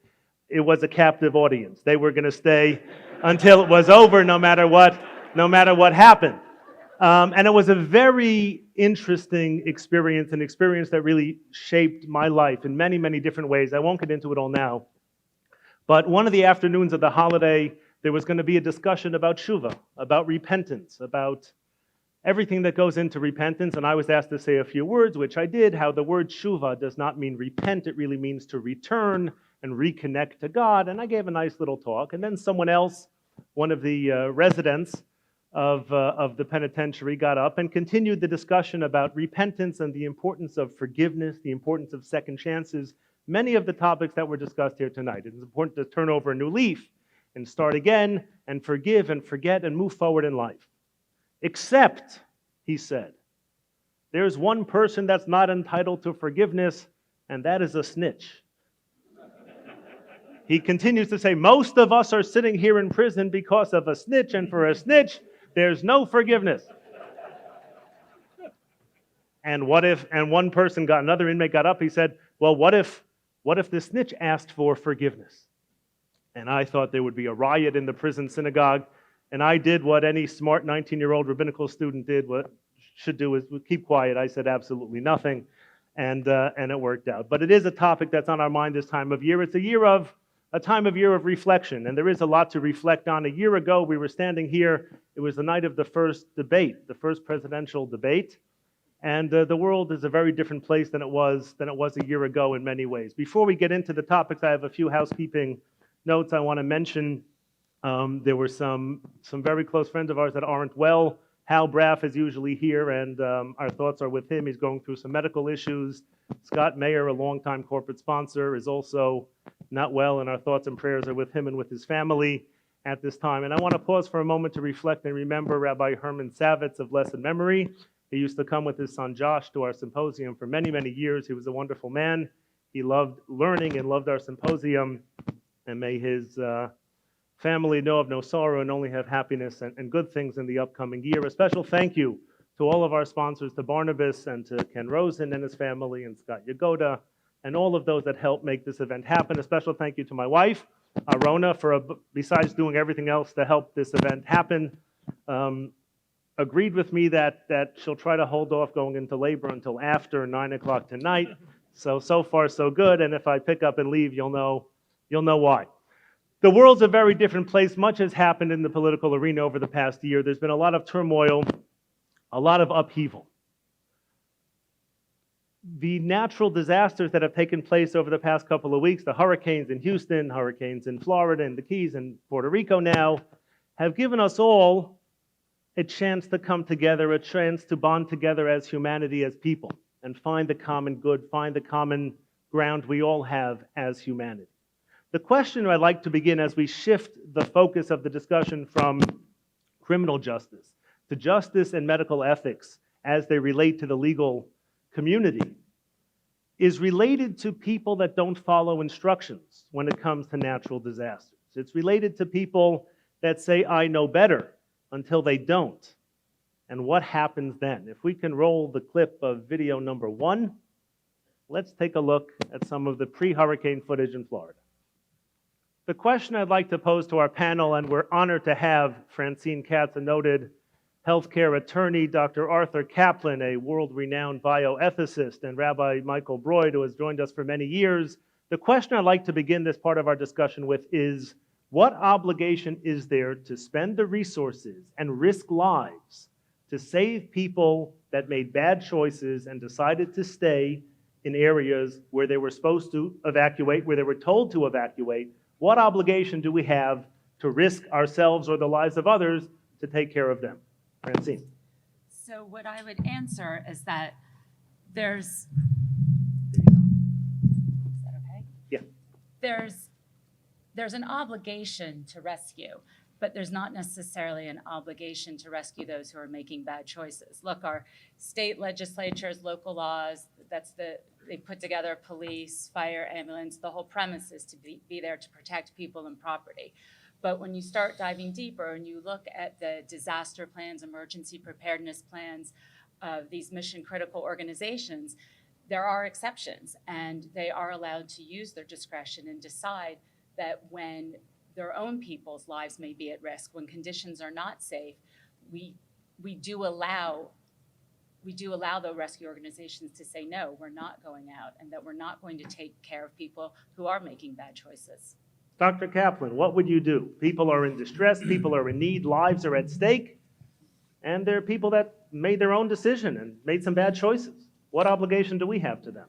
it was a captive audience. They were going to stay until it was over, no matter what happened. And it was a very interesting experience, an experience that really shaped my life in many, many different ways. I won't get into it all now. But one of the afternoons of the holiday, there was going to be a discussion about tshuva, about repentance, about everything that goes into repentance. And I was asked to say a few words, which I did, how the word tshuva does not mean repent. It really means to return and reconnect to God. And I gave a nice little talk. And then someone else, one of the residents of the penitentiary, got up and continued the discussion about repentance and the importance of forgiveness, the importance of second chances, many of the topics that were discussed here tonight. It is important to turn over a new leaf and start again and forgive and forget and move forward in life. Except, he said, there's one person that's not entitled to forgiveness, and that is a snitch. He continues to say, most of us are sitting here in prison because of a snitch, and for a snitch, there's no forgiveness. And one person another inmate got up, he said, well, what if the snitch asked for forgiveness? And I thought there would be a riot in the prison synagogue. And I did what any smart 19-year-old rabbinical student did, what should do is keep quiet. I said absolutely nothing, and it worked out. But it is a topic that's on our mind this time of year. It's a time of year of reflection, and there is a lot to reflect on. A year ago, we were standing here. It was the night of the first debate, the first presidential debate. And the world is a very different place than it was a year ago in many ways. Before we get into the topics, I have a few housekeeping notes I want to mention. There were some very close friends of ours that aren't well. Hal Braff is usually here, and our thoughts are with him. He's going through some medical issues. Scott Mayer, a longtime corporate sponsor, is also not well, and our thoughts and prayers are with him and with his family at this time. And I want to pause for a moment to reflect and remember Rabbi Herman Savitz of blessed memory. He used to come with his son Josh to our symposium for many, many years. He was a wonderful man. He loved learning and loved our symposium. And may his family know of no sorrow and only have happiness and good things in the upcoming year. A special thank you to all of our sponsors, to Barnabas and to Ken Rosen and his family and Scott Yagoda and all of those that helped make this event happen. A special thank you to my wife, Rona, for besides doing everything else to help this event happen. Agreed with me that she'll try to hold off going into labor until after 9 o'clock tonight. So far, so good. And if I pick up and leave, you'll know why. The world's a very different place. Much has happened in the political arena over the past year. There's been a lot of turmoil, a lot of upheaval. The natural disasters that have taken place over the past couple of weeks, the hurricanes in Houston, hurricanes in Florida and the Keys and Puerto Rico now, have given us all a chance to come together, a chance to bond together as humanity, as people, and find the common good, find the common ground we all have as humanity. The question I'd like to begin as we shift the focus of the discussion from criminal justice to justice and medical ethics as they relate to the legal community is related to people that don't follow instructions when it comes to natural disasters. It's related to people that say, I know better, until they don't. And what happens then? If we can roll the clip of video number 1, let's take a look at some of the pre-hurricane footage in Florida. The question I'd like to pose to our panel, and we're honored to have Francine Katz, a noted healthcare attorney, Dr. Arthur Kaplan, a world-renowned bioethicist, and Rabbi Michael Broid, who has joined us for many years. The question I'd like to begin this part of our discussion with is, what obligation is there to spend the resources and risk lives to save people that made bad choices and decided to stay in areas where they were supposed to evacuate, where they were told to evacuate? What obligation do we have to risk ourselves or the lives of others to take care of them? Francine. So what I would answer is that is that okay? Yeah. There's an obligation to rescue, but there's not necessarily an obligation to rescue those who are making bad choices. Look, our state legislatures, local laws, they put together police, fire, ambulance. The whole premise is to be there to protect people and property. But when you start diving deeper and you look at the disaster plans, emergency preparedness plans of these mission critical organizations, there are exceptions, and they are allowed to use their discretion and decide that when their own people's lives may be at risk, when conditions are not safe, we do allow the rescue organizations to say, no, we're not going out, and that we're not going to take care of people who are making bad choices. Dr. Kaplan, what would you do? People are in distress, people are in need, lives are at stake, and there are people that made their own decision and made some bad choices. What obligation do we have to them?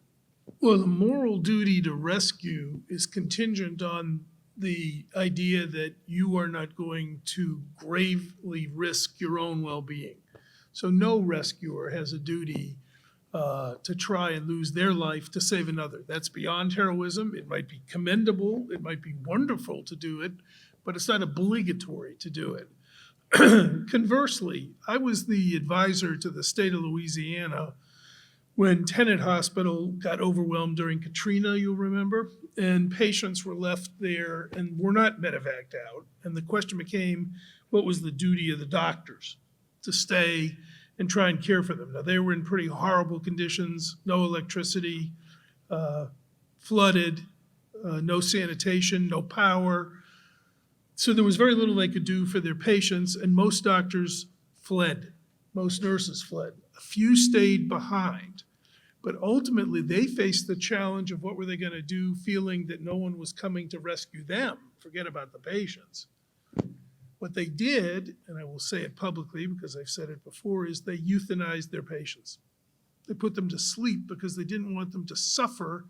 Well, the moral duty to rescue is contingent on the idea that you are not going to gravely risk your own well-being. So no rescuer has a duty to try and lose their life to save another. That's beyond heroism. It might be commendable. It might be wonderful to do it, but it's not obligatory to do it. Conversely, I was the advisor to the state of Louisiana when Tenet Hospital got overwhelmed during Katrina, you'll remember, and patients were left there and were not medevaced out. And the question became, what was the duty of the doctors to stay and try and care for them? Now, they were in pretty horrible conditions, no electricity, flooded, no sanitation, no power. So there was very little they could do for their patients, and most doctors fled. Most nurses fled. A few stayed behind. But ultimately, they faced the challenge of what were they going to do, feeling that no one was coming to rescue them. Forget about the patients. What they did, and I will say it publicly because I've said it before, is they euthanized their patients. They put them to sleep because they didn't want them to suffer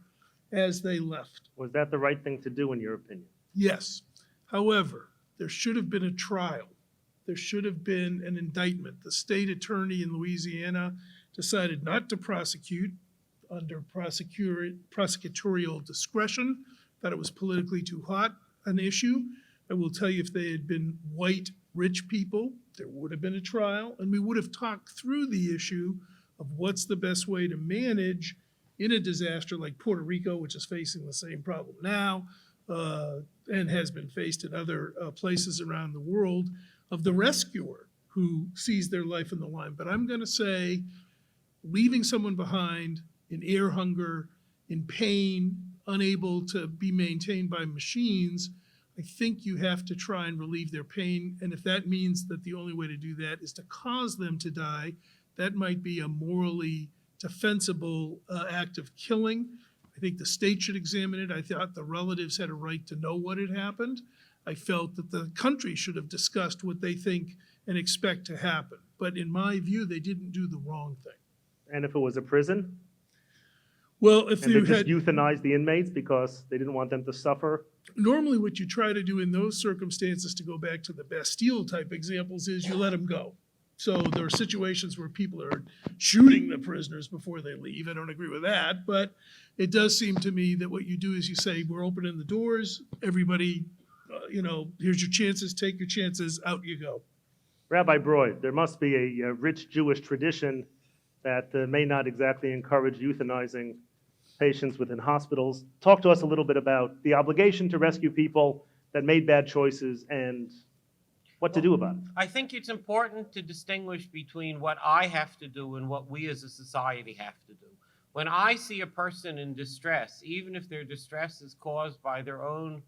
as they left. Was that the right thing to do, in your opinion? Yes. However, there should have been a trial. There should have been an indictment. The state attorney in Louisiana decided not to prosecute under prosecutorial discretion, that it was politically too hot an issue. I will tell you, if they had been white, rich people, there would have been a trial, and we would have talked through the issue of what's the best way to manage in a disaster like Puerto Rico, which is facing the same problem now, and has been faced in other places around the world, of the rescuer who sees their life in the line. But I'm going to say, leaving someone behind in air hunger, in pain, unable to be maintained by machines, I think you have to try and relieve their pain. And if that means that the only way to do that is to cause them to die, that might be a morally defensible act of killing. I think the state should examine it. I thought the relatives had a right to know what had happened. I felt that the country should have discussed what they think and expect to happen. But in my view, they didn't do the wrong thing. And if it was a prison, Well, if and you they just had, euthanized the inmates because they didn't want them to suffer? normally what you try to do in those circumstances, to go back to the Bastille type examples, is you let them go. So there are situations where people are shooting the prisoners before they leave. I don't agree with that, but it does seem to me that what you do is you say, we're opening the doors, everybody, here's your chances, take your chances, out you go. Rabbi Broid, there must be a rich Jewish tradition that may not exactly encourage euthanizing patients within hospitals. Talk to us a little bit about the obligation to rescue people that made bad choices and what to do about it. I think it's important to distinguish between what I have to do and what we as a society have to do. When I see a person in distress, even if their distress is caused by their own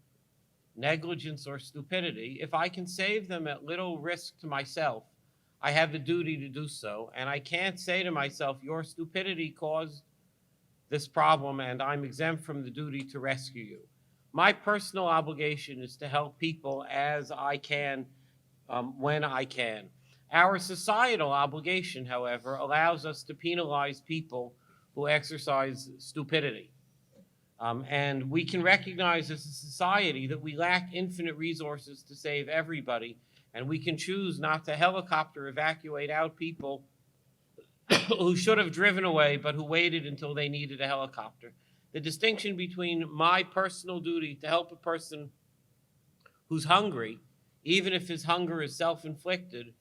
negligence or stupidity, if I can save them at little risk to myself, I have the duty to do so. And I can't say to myself, your stupidity caused this problem and I'm exempt from the duty to rescue you. My personal obligation is to help people as I can, when I can. Our societal obligation, however, allows us to penalize people who exercise stupidity. And we can recognize as a society that we lack infinite resources to save everybody, and we can choose not to helicopter evacuate out people who should have driven away but who waited until they needed a helicopter. The distinction between my personal duty to help a person who's hungry, even if his hunger is self-inflicted,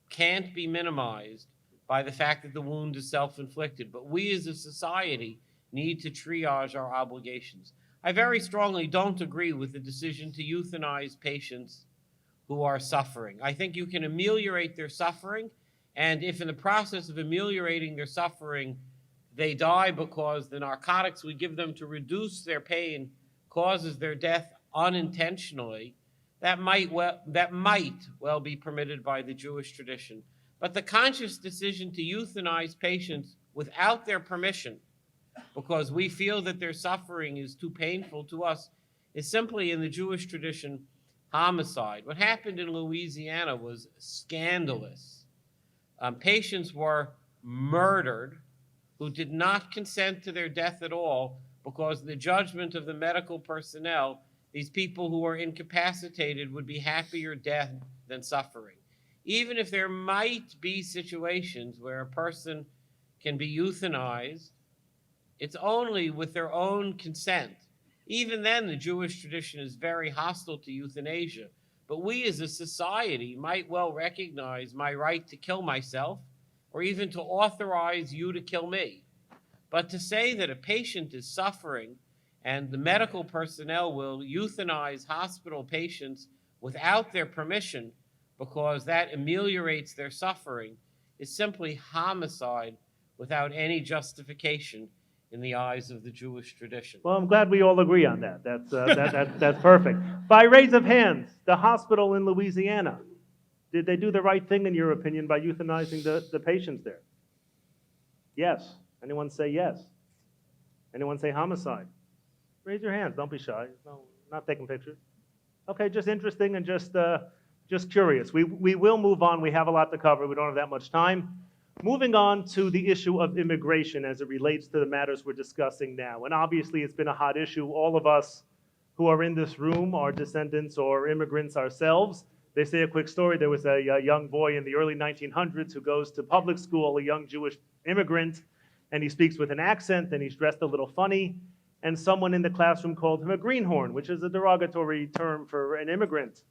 can't be minimized by the fact that the wound is self-inflicted. But we as a society need to triage our obligations. I very strongly don't agree with the decision to euthanize patients who are suffering. I think you can ameliorate their suffering, and if in the process of ameliorating their suffering, they die because the narcotics we give them to reduce their pain causes their death unintentionally, that might well be permitted by the Jewish tradition. But the conscious decision to euthanize patients without their permission, because we feel that their suffering is too painful to us, is simply, in the Jewish tradition, homicide. What happened in Louisiana was scandalous. Patients were murdered who did not consent to their death at all because the judgment of the medical personnel, these people who were incapacitated, would be happier death than suffering. Even if there might be situations where a person can be euthanized, it's only with their own consent. Even then, the Jewish tradition is very hostile to euthanasia. But we as a society might well recognize my right to kill myself, or even to authorize you to kill me. But to say that a patient is suffering and the medical personnel will euthanize hospital patients without their permission because that ameliorates their suffering is simply homicide without any justification in the eyes of the Jewish tradition. Well, I'm glad we all agree on that. That's perfect. By raise of hands, the hospital in Louisiana, did they do the right thing, in your opinion, by euthanizing the patients there? Yes. Anyone say yes? Anyone say homicide? Raise your hands. Don't be shy. No, not taking pictures. Okay, just interesting and just curious. We will move on. We have a lot to cover. We don't have that much time. Moving on to the issue of immigration as it relates to the matters we're discussing now. And obviously, it's been a hot issue. All of us who are in this room are descendants or immigrants ourselves. They say a quick story. There was a young boy in the early 1900s who goes to public school, a young Jewish immigrant, and he speaks with an accent and he's dressed a little funny. And someone in the classroom called him a greenhorn, which is a derogatory term for an immigrant.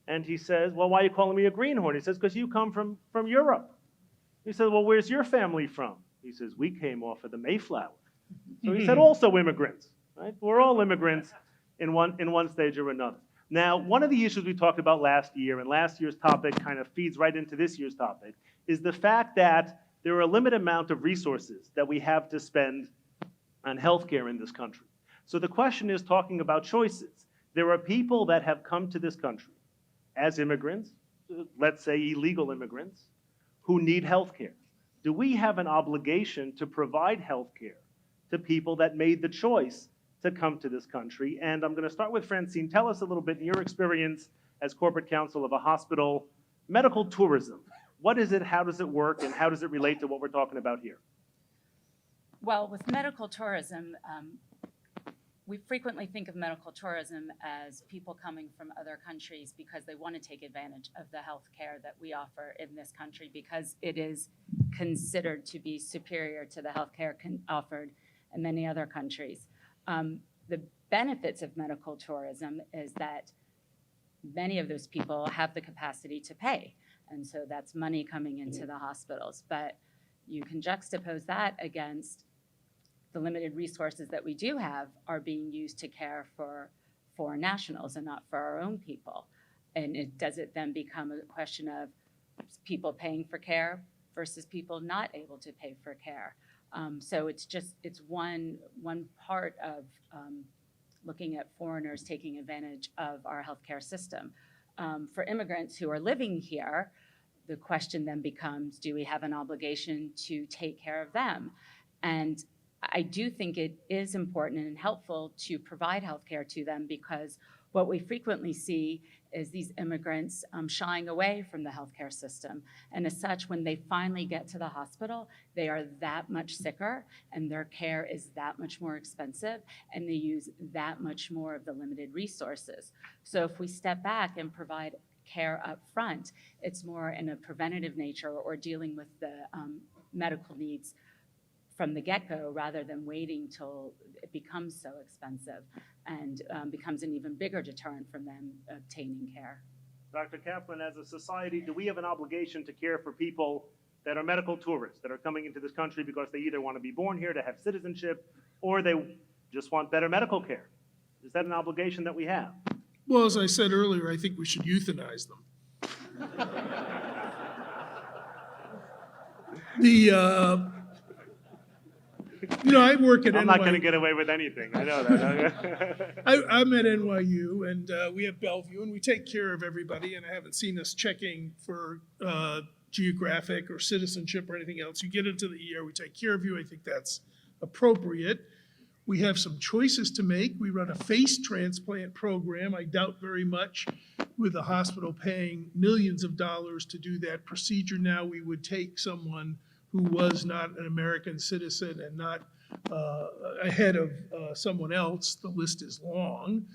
And he says, well, why are you calling me a greenhorn? He says, because you come from Europe. He said, well, where's your family from? He says, we came off of the Mayflower. So he said, also immigrants, right? We're all immigrants in one stage or another. Now, one of the issues we talked about last year, and last year's topic kind of feeds right into this year's topic, is the fact that there are a limited amount of resources that we have to spend on healthcare in this country. So the question is talking about choices. There are people that have come to this country as immigrants, let's say illegal immigrants, who need health care. Do we have an obligation to provide health care to people that made the choice to come to this country? And I'm going to start with Francine. Tell us a little bit in your experience as corporate counsel of a hospital, medical tourism. What is it, how does it work, and how does it relate to what we're talking about here? Well, with medical tourism, we frequently think of medical tourism as people coming from other countries because they want to take advantage of the health care that we offer in this country because it is considered to be superior to the health care offered in many other countries. The benefits of medical tourism is that many of those people have the capacity to pay, and so that's money coming into the hospitals. But you can juxtapose that against the limited resources that we do have are being used to care for foreign nationals and not for our own people. And does it then become a question of people paying for care versus people not able to pay for care? So it's one part of looking at foreigners taking advantage of our healthcare system. For immigrants who are living here, the question then becomes, do we have an obligation to take care of them? And I do think it is important and helpful to provide health care to them because what we frequently see is these immigrants shying away from the healthcare system. And as such, when they finally get to the hospital, they are that much sicker and their care is that much more expensive and they use that much more of the limited resources. So if we step back and provide care up front, it's more in a preventative nature or dealing with the medical needs from the get-go rather than waiting till it becomes so expensive and becomes an even bigger deterrent from them obtaining care. Dr. Kaplan, as a society, do we have an obligation to care for people that are medical tourists, that are coming into this country because they either want to be born here to have citizenship or they just want better medical care? Is that an obligation that we have? Well, as I said earlier, I think we should euthanize them. I work at I'm NYU. not going to get away with anything. I know that. I'm at NYU, and we have Bellevue, and we take care of everybody, and I haven't seen us checking for geographic or citizenship or anything else. You get into the ER, we take care of you. I think that's appropriate. We have some choices to make. We run a face transplant program. I doubt very much with the hospital paying millions of dollars to do that procedure now, we would take someone who was not an American citizen and not ahead of someone else. The list is long.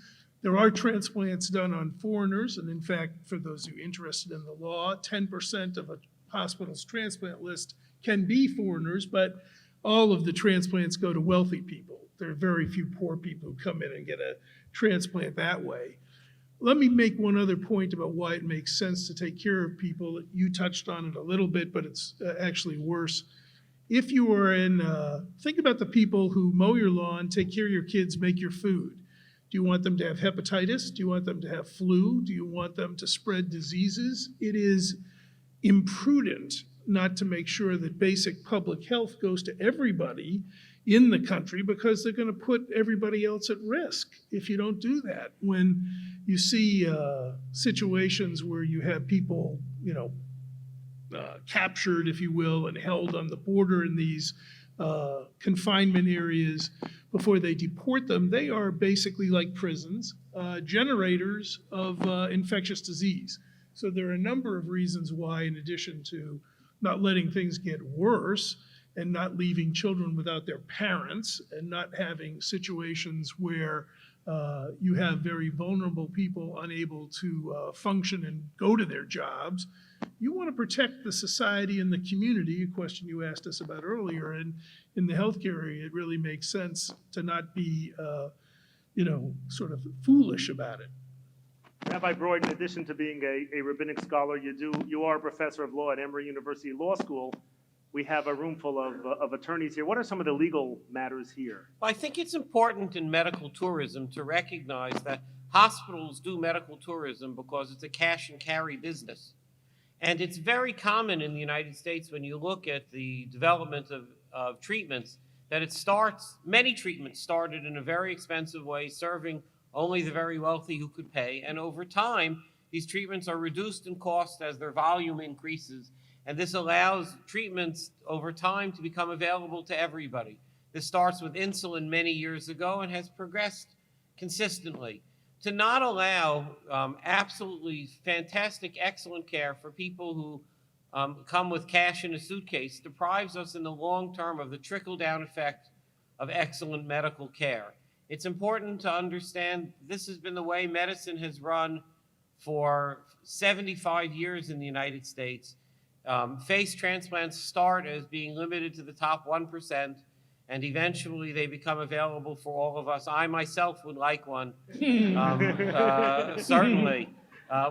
There are transplants done on foreigners, and in fact, for those who are interested in the law, 10% of a hospital's transplant list can be foreigners, but all of the transplants go to wealthy people. There are very few poor people who come in and get a transplant that way. Let me make one other point about why it makes sense to take care of people. You touched on it a little bit, but it's actually worse. If you are think about the people who mow your lawn, take care of your kids, make your food. Do you want them to have hepatitis? Do you want them to have flu? Do you want them to spread diseases? It is imprudent not to make sure that basic public health goes to everybody in the country because they're going to put everybody else at risk if you don't do that. When you see situations where you have people, captured, if you will, and held on the border in these confinement areas before they deport them, they are basically like prisons, generators of infectious disease. So there are a number of reasons why, in addition to not letting things get worse and not leaving children without their parents and not having situations where you have very vulnerable people unable to function and go to their jobs. You want to protect the society and the community, a question you asked us about earlier. And in the healthcare area, it really makes sense to not be, sort of foolish about it. Rabbi Broad, in addition to being a rabbinic scholar, you are a professor of law at Emory University Law School. We have a room full of attorneys here. What are some of the legal matters here? I think it's important in medical tourism to recognize that hospitals do medical tourism because it's a cash and carry business. And it's very common in the United States when you look at the development of treatments that many treatments started in a very expensive way, serving only the very wealthy who could pay. And over time, these treatments are reduced in cost as their volume increases. And this allows treatments over time to become available to everybody. This starts with insulin many years ago and has progressed consistently. To not allow absolutely fantastic, excellent care for people who come with cash in a suitcase deprives us in the long term of the trickle-down effect of excellent medical care. It's important to understand this has been the way medicine has run for 75 years in the United States. Face transplants start as being limited to the top 1%, and eventually they become available for all of us. I myself would like one, certainly,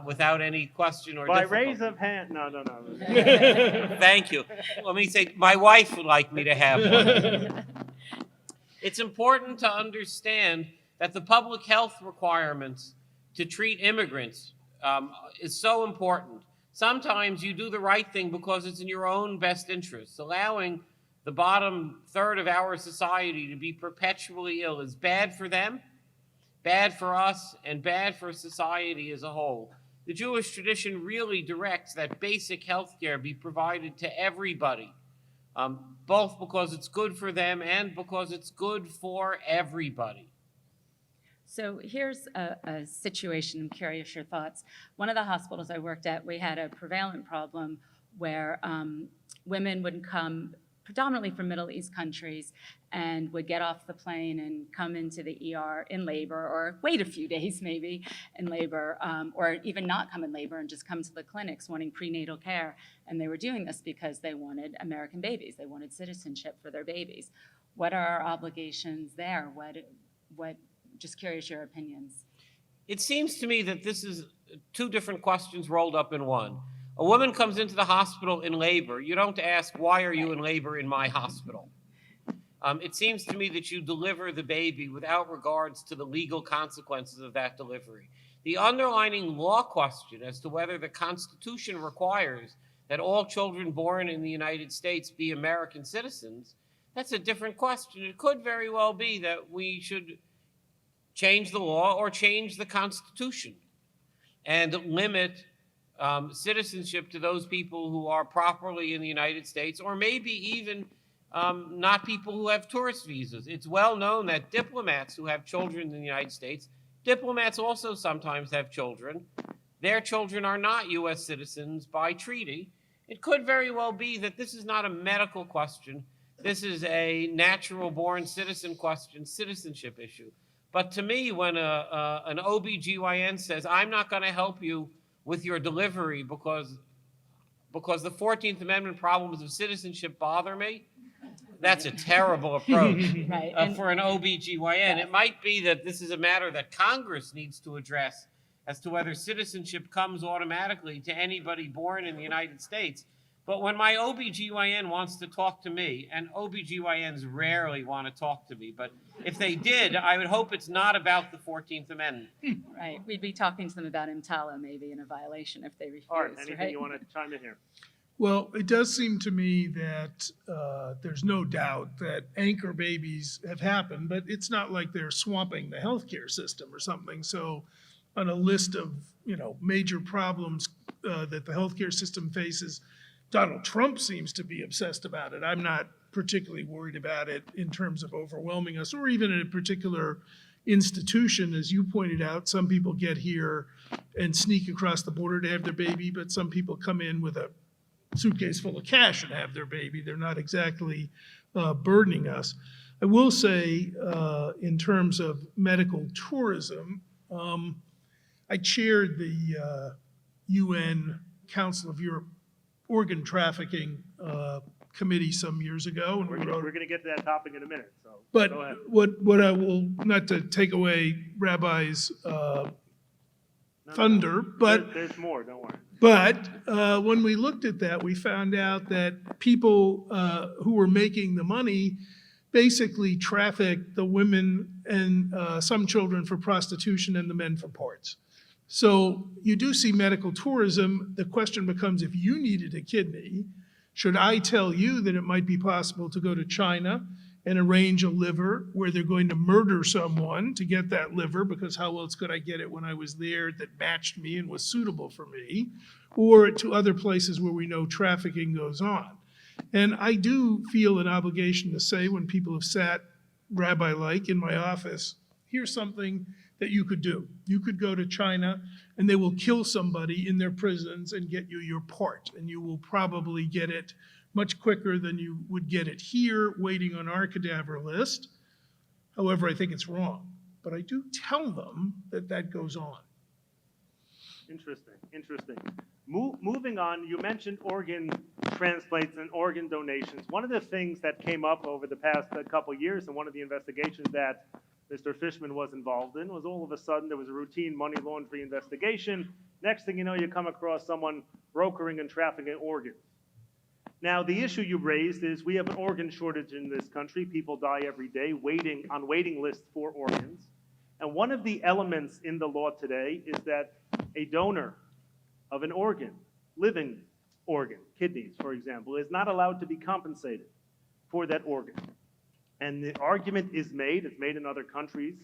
without any question or By difficulty. raise of hand, no. Thank you. Let me say, my wife would like me to have one. It's important to understand that the public health requirements to treat immigrants is so important. Sometimes you do the right thing because it's in your own best interests. Allowing the bottom third of our society to be perpetually ill is bad for them, bad for us, and bad for society as a whole. The Jewish tradition really directs that basic health care be provided to everybody, both because it's good for them and because it's good for everybody. So here's a situation, I'm curious your thoughts. One of the hospitals I worked at, we had a prevalent problem where women would come predominantly from Middle East countries and would get off the plane and come into the ER in labor, or wait a few days maybe in labor, or even not come in labor and just come to the clinics wanting prenatal care. And they were doing this because they wanted American babies. They wanted citizenship for their babies. What are our obligations there? What just curious your opinions. It seems to me that this is two different questions rolled up in one. A woman comes into the hospital in labor. You don't ask, why are you in labor in my hospital? It seems to me that you deliver the baby without regards to the legal consequences of that delivery. The underlying law question as to whether the Constitution requires that all children born in the United States be American citizens, that's a different question. It could very well be that we should change the law or change the Constitution and limit citizenship to those people who are properly in the United States, or maybe even not people who have tourist visas. It's well known that diplomats who have children in the United States, diplomats also sometimes have children. Their children are not U.S. citizens by treaty. It could very well be that this is not a medical question. This is a natural-born citizen question, citizenship issue. But to me, when an OBGYN says, I'm not going to help you with your delivery because the 14th Amendment problems of citizenship bother me, that's a terrible approach Right. for an OBGYN. It might be that this is a matter that Congress needs to address as to whether citizenship comes automatically to anybody born in the United States. But when my OBGYN wants to talk to me, and OBGYNs rarely want to talk to me, but if they did, I would hope it's not about the 14th Amendment. Right, we'd be talking to them about EMTALA maybe in a violation if they refuse, Art, anything right? you want to chime in here? Well, it does seem to me that there's no doubt that anchor babies have happened, but it's not like they're swamping the healthcare system or something. So on a list of, major problems that the healthcare system faces, Donald Trump seems to be obsessed about it. I'm not particularly worried about it in terms of overwhelming us, or even in a particular institution. As you pointed out, some people get here and sneak across the border to have their baby, but some people come in with a suitcase full of cash and have their baby. They're not exactly burdening us. I will say, in terms of medical tourism, I chaired the UN Council of Europe organ trafficking committee some years ago, and We're we gonna, wrote. we're gonna get to that topic in a minute, so. But go ahead. what I will, not to take away Rabbi's No, thunder, but There's more, don't worry. But when we looked at that, we found out that people who were making the money basically trafficked the women and some children for prostitution and the men for parts. So you do see medical tourism. The question becomes, if you needed a kidney, should I tell you that it might be possible to go to China and arrange a liver where they're going to murder someone to get that liver, because how else could I get it when I was there that matched me and was suitable for me, or to other places where we know trafficking goes on. And I do feel an obligation to say, when people have sat rabbi-like in my office, here's something that you could do. You could go to China and they will kill somebody in their prisons and get you your part, and you will probably get it much quicker than you would get it here, waiting on our cadaver list. However, I think it's wrong. But I do tell them that that goes on. Interesting. Moving on, you mentioned organ transplants and organ donations. One of the things that came up over the past couple years, and one of the investigations that Mr. Fishman was involved in, was all of a sudden there was a routine money laundering investigation. Next thing you know, you come across someone brokering and trafficking organs. Now, the issue you raised is we have an organ shortage in this country. People die every day waiting on waiting lists for organs. And one of the elements in the law today is that a donor of an organ, living organ, kidneys, for example, is not allowed to be compensated for that organ. And the argument is made, it's made in other countries,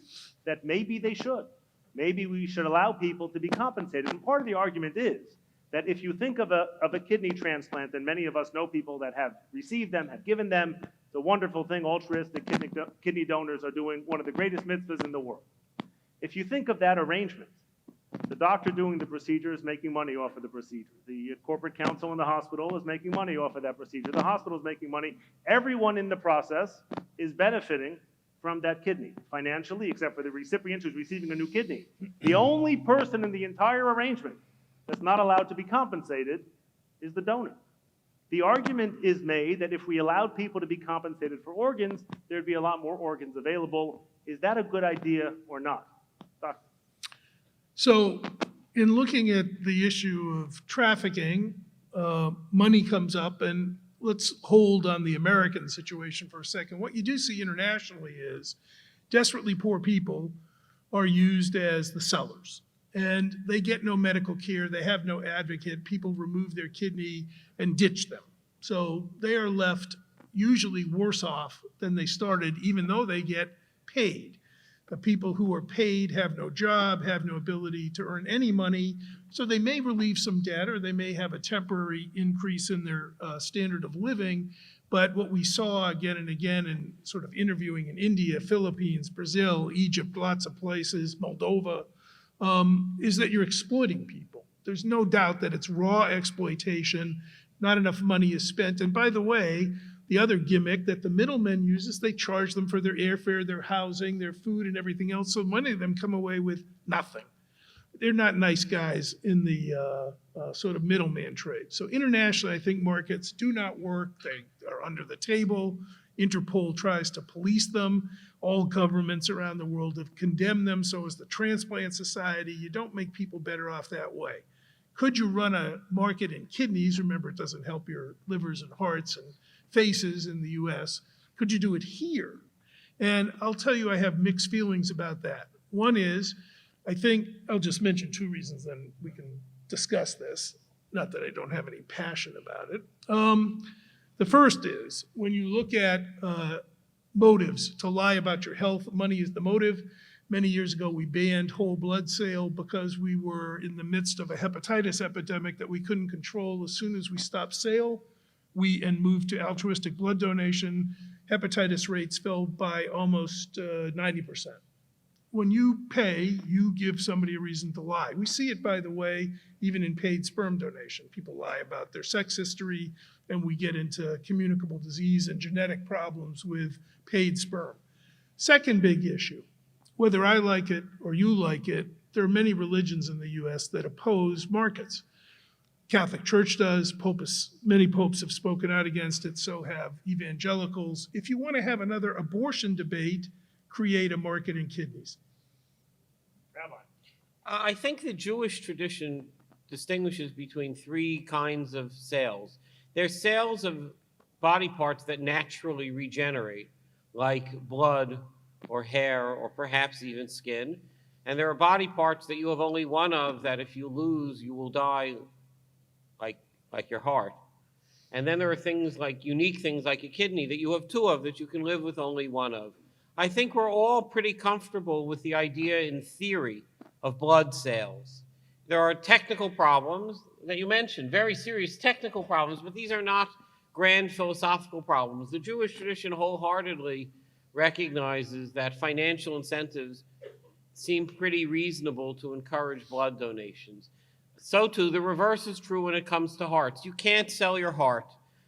that maybe they should. Maybe we should allow people to be compensated. And part of the argument is that if you think of a kidney transplant, and many of us know people that have received them, have given them, it's a wonderful thing. Altruistic kidney donors are doing one of the greatest mitzvahs in the world. If you think of that arrangement, the doctor doing the procedure is making money off of the procedure. The corporate counsel in the hospital is making money off of that procedure. The hospital is making money. Everyone in the process is benefiting from that kidney financially, except for the recipient who's receiving a new kidney. The only person in the entire arrangement that's not allowed to be compensated is the donor. The argument is made that if we allowed people to be compensated for organs, there'd be a lot more organs available. Is that a good idea or not? Doctor? So in looking at the issue of trafficking, money comes up, and let's hold on the American situation for a second. What you do see internationally is desperately poor people are used as the sellers, and they get no medical care. They have no advocate. People remove their kidney and ditch them. So they are left usually worse off than they started, even though they get paid. The people who are paid have no job, have no ability to earn any money, so they may relieve some debt, or they may have a temporary increase in their standard of living. But what we saw again and again in sort of interviewing in India, Philippines, Brazil, Egypt, lots of places, Moldova, is that you're exploiting people. There's no doubt that it's raw exploitation. Not enough money is spent. And by the way, the other gimmick that the middlemen uses, they charge them for their airfare, their housing, their food, and everything else. So many of them come away with nothing. They're not nice guys in the sort of middleman trade. So internationally, I think markets do not work. They are under the table. Interpol tries to police them. All governments around the world have condemned them. So has the Transplant Society. You don't make people better off that way. Could you run a market in kidneys? Remember, it doesn't help your livers and hearts and faces in the US. Could you do it here? And I'll tell you, I have mixed feelings about that. One is, I think, I'll just mention two reasons, then we can discuss this. Not that I don't have any passion about it. The first is, when you look at motives to lie about your health, money is the motive. Many years ago, we banned whole blood sale because we were in the midst of a hepatitis epidemic that we couldn't control. As soon as we stopped sale, and moved to altruistic blood donation, hepatitis rates fell by almost 90%. when you pay, you give somebody a reason to lie. We see it, by the way, even in paid sperm donation. People lie about their sex history, and we get into communicable disease and genetic problems with paid sperm. Second big issue, whether I like it or you like it, there are many religions in the US that oppose markets. Catholic Church does, many popes have spoken out against it, so have evangelicals. If you want to have another abortion debate, create a market in kidneys. Rabbi. I think the Jewish tradition distinguishes between three kinds of sales. There's sales of body parts that naturally regenerate, like blood or hair or perhaps even skin. And there are body parts that you have only one of that if you lose, you will die like your heart. And then there are things like unique things like a kidney that you have two of that you can live with only one of. I think we're all pretty comfortable with the idea in theory of blood sales. There are technical problems that you mentioned, very serious technical problems, but these are not grand philosophical problems. The Jewish tradition wholeheartedly recognizes that financial incentives seem pretty reasonable to encourage blood donations. So too, the reverse is true when it comes to hearts. You can't sell your heart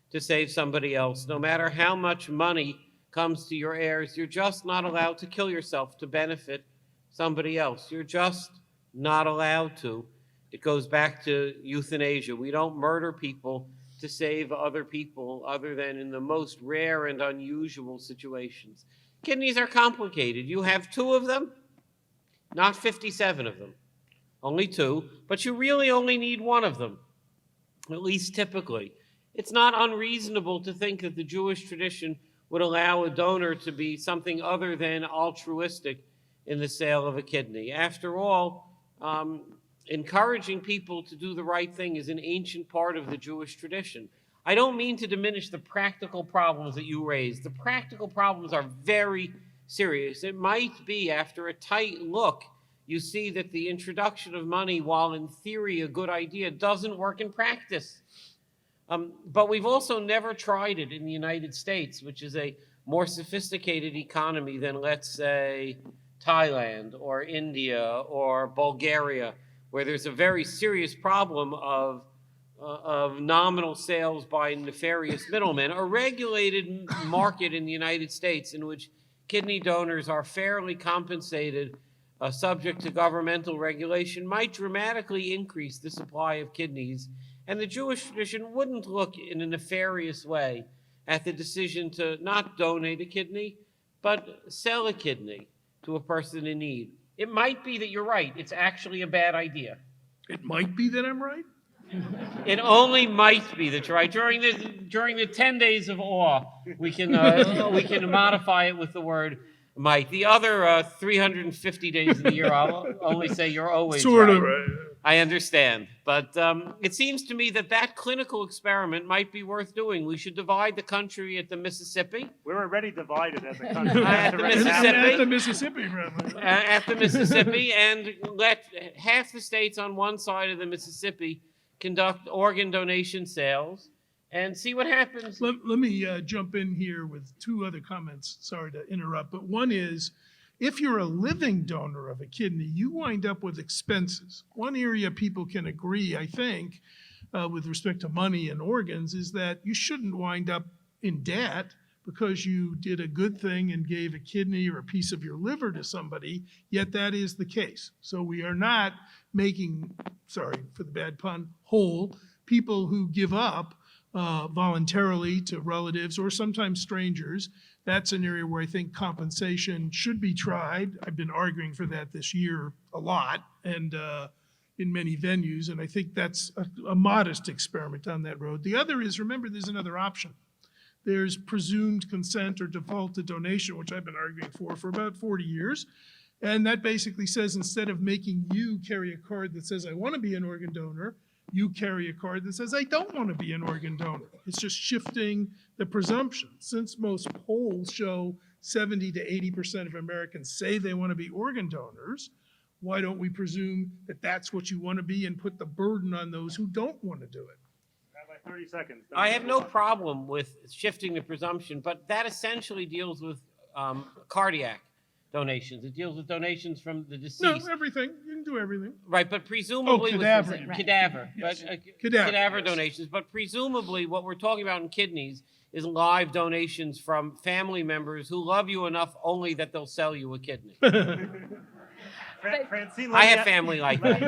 to save somebody else. No matter how much money comes to your heirs, you're just not allowed to kill yourself to benefit somebody else. You're just not allowed to. It goes back to euthanasia. We don't murder people to save other people other than in the most rare and unusual situations. Kidneys are complicated. You have two of them, not 57 of them. Only two, but you really only need one of them, at least typically. It's not unreasonable to think that the Jewish tradition would allow a donor to be something other than altruistic in the sale of a kidney. After all, encouraging people to do the right thing is an ancient part of the Jewish tradition. I don't mean to diminish the practical problems that you raised. The practical problems are very serious. It might be, after a tight look, you see that the introduction of money, while in theory a good idea, doesn't work in practice. But we've also never tried it in the United States, which is a more sophisticated economy than, let's say, Thailand or India or Bulgaria, where there's a very serious problem of nominal sales by nefarious middlemen. A regulated market in the United States in which kidney donors are fairly compensated, subject to governmental regulation, might dramatically increase the supply of kidneys. And the Jewish tradition wouldn't look in a nefarious way at the decision to not donate a kidney, but sell a kidney to a person in need. It might be that you're right. It's actually a bad idea. It might be that I'm right. It only might be that you're right. During the 10 days of awe, we can modify it with the word might. The other 350 days of the year, I'll only say you're always Sort right. of right. I understand. But it seems to me that clinical experiment might be worth doing. We should divide the country at the Mississippi. We're already divided as a country. At the And Mississippi. at the Mississippi, Rabbi. At the Mississippi, and let half the states on one side of the Mississippi conduct organ donation sales and see what happens. Let me jump in here with two other comments. Sorry to interrupt, but one is, if you're a living donor of a kidney, you wind up with expenses. One area people can agree, I think, with respect to money and organs, is that you shouldn't wind up in debt because you did a good thing and gave a kidney or a piece of your liver to somebody, yet that is the case. So we are not making, sorry for the bad pun, whole people who give up voluntarily to relatives or sometimes strangers. That's an area where I think compensation should be tried. I've been arguing for that this year a lot and in many venues, and I think that's a modest experiment on that road. The other is, remember, there's another option. There's presumed consent or default to donation, which I've been arguing for about 40 years. And that basically says, instead of making you carry a card that says, I want to be an organ donor, you carry a card that says, I don't want to be an organ donor. It's just shifting the presumption. Since most polls show 70 to 80% of Americans say they want to be organ donors, why don't we presume that that's what you want to be and put the burden on those who don't want to do it? Rabbi, 30 seconds. I have no problem with shifting the presumption, but that essentially deals with cardiac donations. It deals with donations from the No, deceased. everything. You can do everything. Right, but presumably with cadaver. cadaver, Yes. but Cadaver, cadaver yes. donations. But presumably, what we're talking about in kidneys is live donations from family members who love you enough only that they'll sell you a kidney. Francine, I have family like that.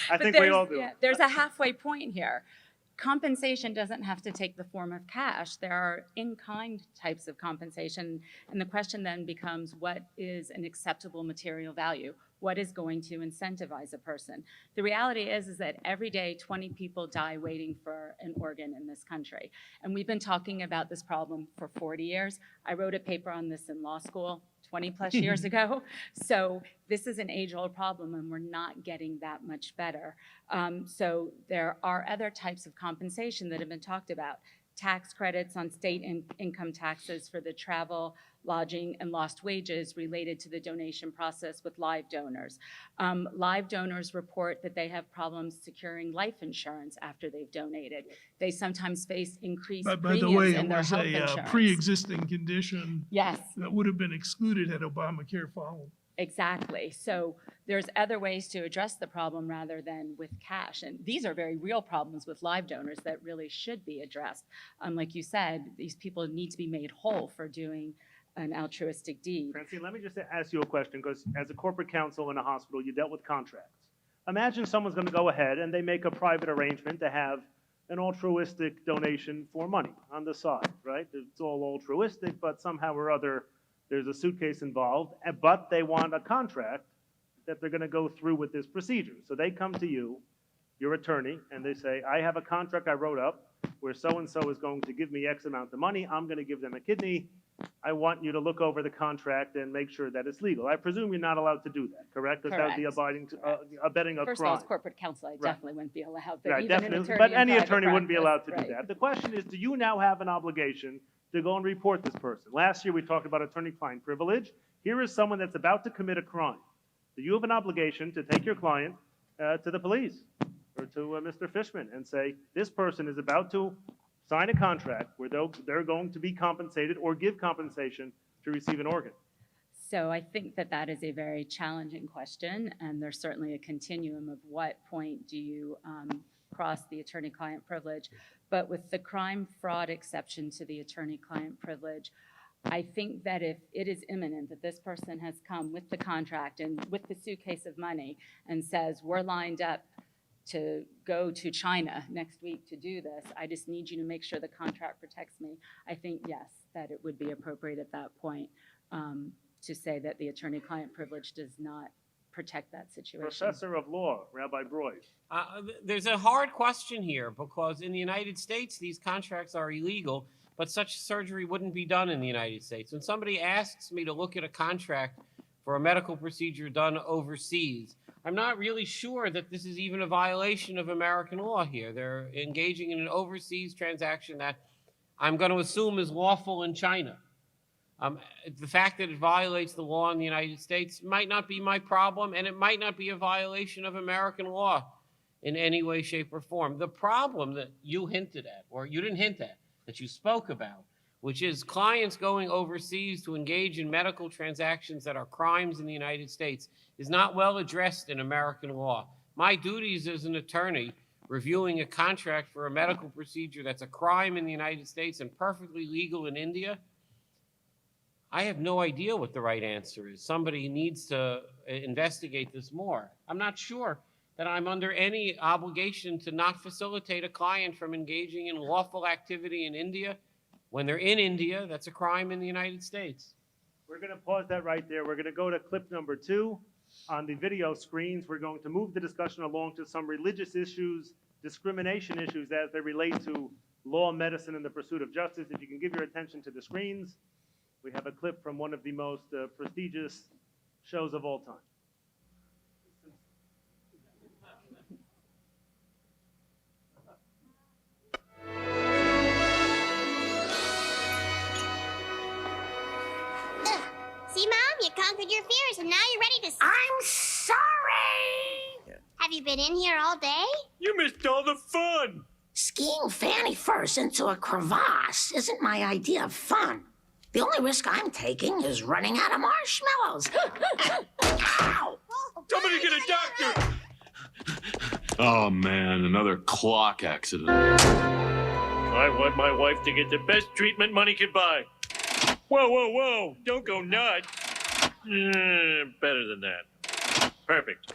I But think we there's- all do. yeah, there's a halfway point here. Compensation doesn't have to take the form of cash. There are in-kind types of compensation, and the question then becomes, what is an acceptable material value? What is going to incentivize a person? The reality is that every day 20 people die waiting for an organ in this country. And we've been talking about this problem for 40 years. I wrote a paper on this in law school 20 plus years ago. So this is an age-old problem, and we're not getting that much better. So there are other types of compensation that have been talked about. Tax credits on state income taxes for the travel, lodging, and lost wages related to the donation process with live donors. Live donors report that they have problems securing life insurance after they've donated. They sometimes face increased But by the premiums way, in it their was health a insurance. pre-existing condition Yes. that would have been excluded had Obamacare followed. Exactly. So there's other ways to address the problem rather than with cash. And these are very real problems with live donors that really should be addressed. Like you said, these people need to be made whole for doing an altruistic deed. Francine, let me just ask you a question, because as a corporate counsel in a hospital, you dealt with contracts. Imagine someone's going to go ahead and they make a private arrangement to have an altruistic donation for money on the side, right? It's all altruistic, but somehow or other, there's a suitcase involved, but they want a contract that they're going to go through with this procedure. So they come to you, your attorney, and they say, I have a contract I wrote up where so-and-so is going to give me X amount of money. I'm going to give them a kidney. I want you to look over the contract and make sure that it's legal. I presume you're not allowed to do that, correct? Because that would be abetting of First of all, crime. as corporate counsel, I definitely wouldn't be allowed, but Right, even an definitely. attorney But in any private attorney wouldn't be allowed practice, to do right. that. The question is, do you now have an obligation to go and report this person? Last year, we talked about attorney-client privilege. Here is someone that's about to commit a crime. So you have an obligation to take your client to the police or to Mr. Fishman and say, this person is about to sign a contract where they're going to be compensated or give compensation to receive an organ. So I think that that is a very challenging question, and there's certainly a continuum of what point do you cross the attorney-client privilege. But with the crime fraud exception to the attorney-client privilege, I think that if it is imminent that this person has come with the contract and with the suitcase of money and says, we're lined up to go to China next week to do this, I just need you to make sure the contract protects me. I think, yes, that it would be appropriate at that point to say that the attorney-client privilege does not protect that situation. Professor of law, Rabbi Broyce. There's a hard question here because in the United States, these contracts are illegal, but such surgery wouldn't be done in the United States. When somebody asks me to look at a contract for a medical procedure done overseas, I'm not really sure that this is even a violation of American law here. They're engaging in an overseas transaction that I'm going to assume is lawful in China. The fact that it violates the law in the United States might not be my problem, and it might not be a violation of American law in any way, shape, or form. The problem that you hinted at, or you didn't hint at, that you spoke about, which is clients going overseas to engage in medical transactions that are crimes in the United States, is not well addressed in American law. My duties as an attorney reviewing a contract for a medical procedure that's a crime in the United States and perfectly legal in India, I have no idea what the right answer is. Somebody needs to investigate this more. I'm not sure that I'm under any obligation to not facilitate a client from engaging in lawful activity in India. When they're in India, that's a crime in the United States. We're going to pause that right there. We're going to go to clip number 2 on the video screens. We're going to move the discussion along to some religious issues, discrimination issues as they relate to law, medicine, and the pursuit of justice. If you can give your attention to the screens, we have a clip from one of the most prestigious shows of all time. See, Mom, you conquered your fears, and now you're ready to... I'm sorry! Have you been in here all day? You missed all the fun! Skiing fanny first into a crevasse isn't my idea of fun. The only risk I'm taking is running out of marshmallows. Ow! Somebody get a doctor! Oh man, another clock accident. I want my wife to get the best treatment money can buy. Whoa, whoa, whoa! Don't go nuts. Better than that. Perfect.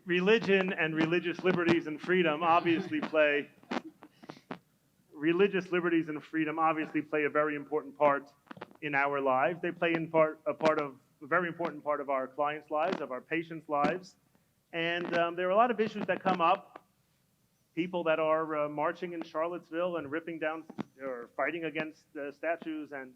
Religion and religious liberties and freedom obviously play a very important part in our lives. They play a very important part of our clients' lives, of our patients' lives. And there are a lot of issues that come up. People that are marching in Charlottesville and ripping down or fighting against statues and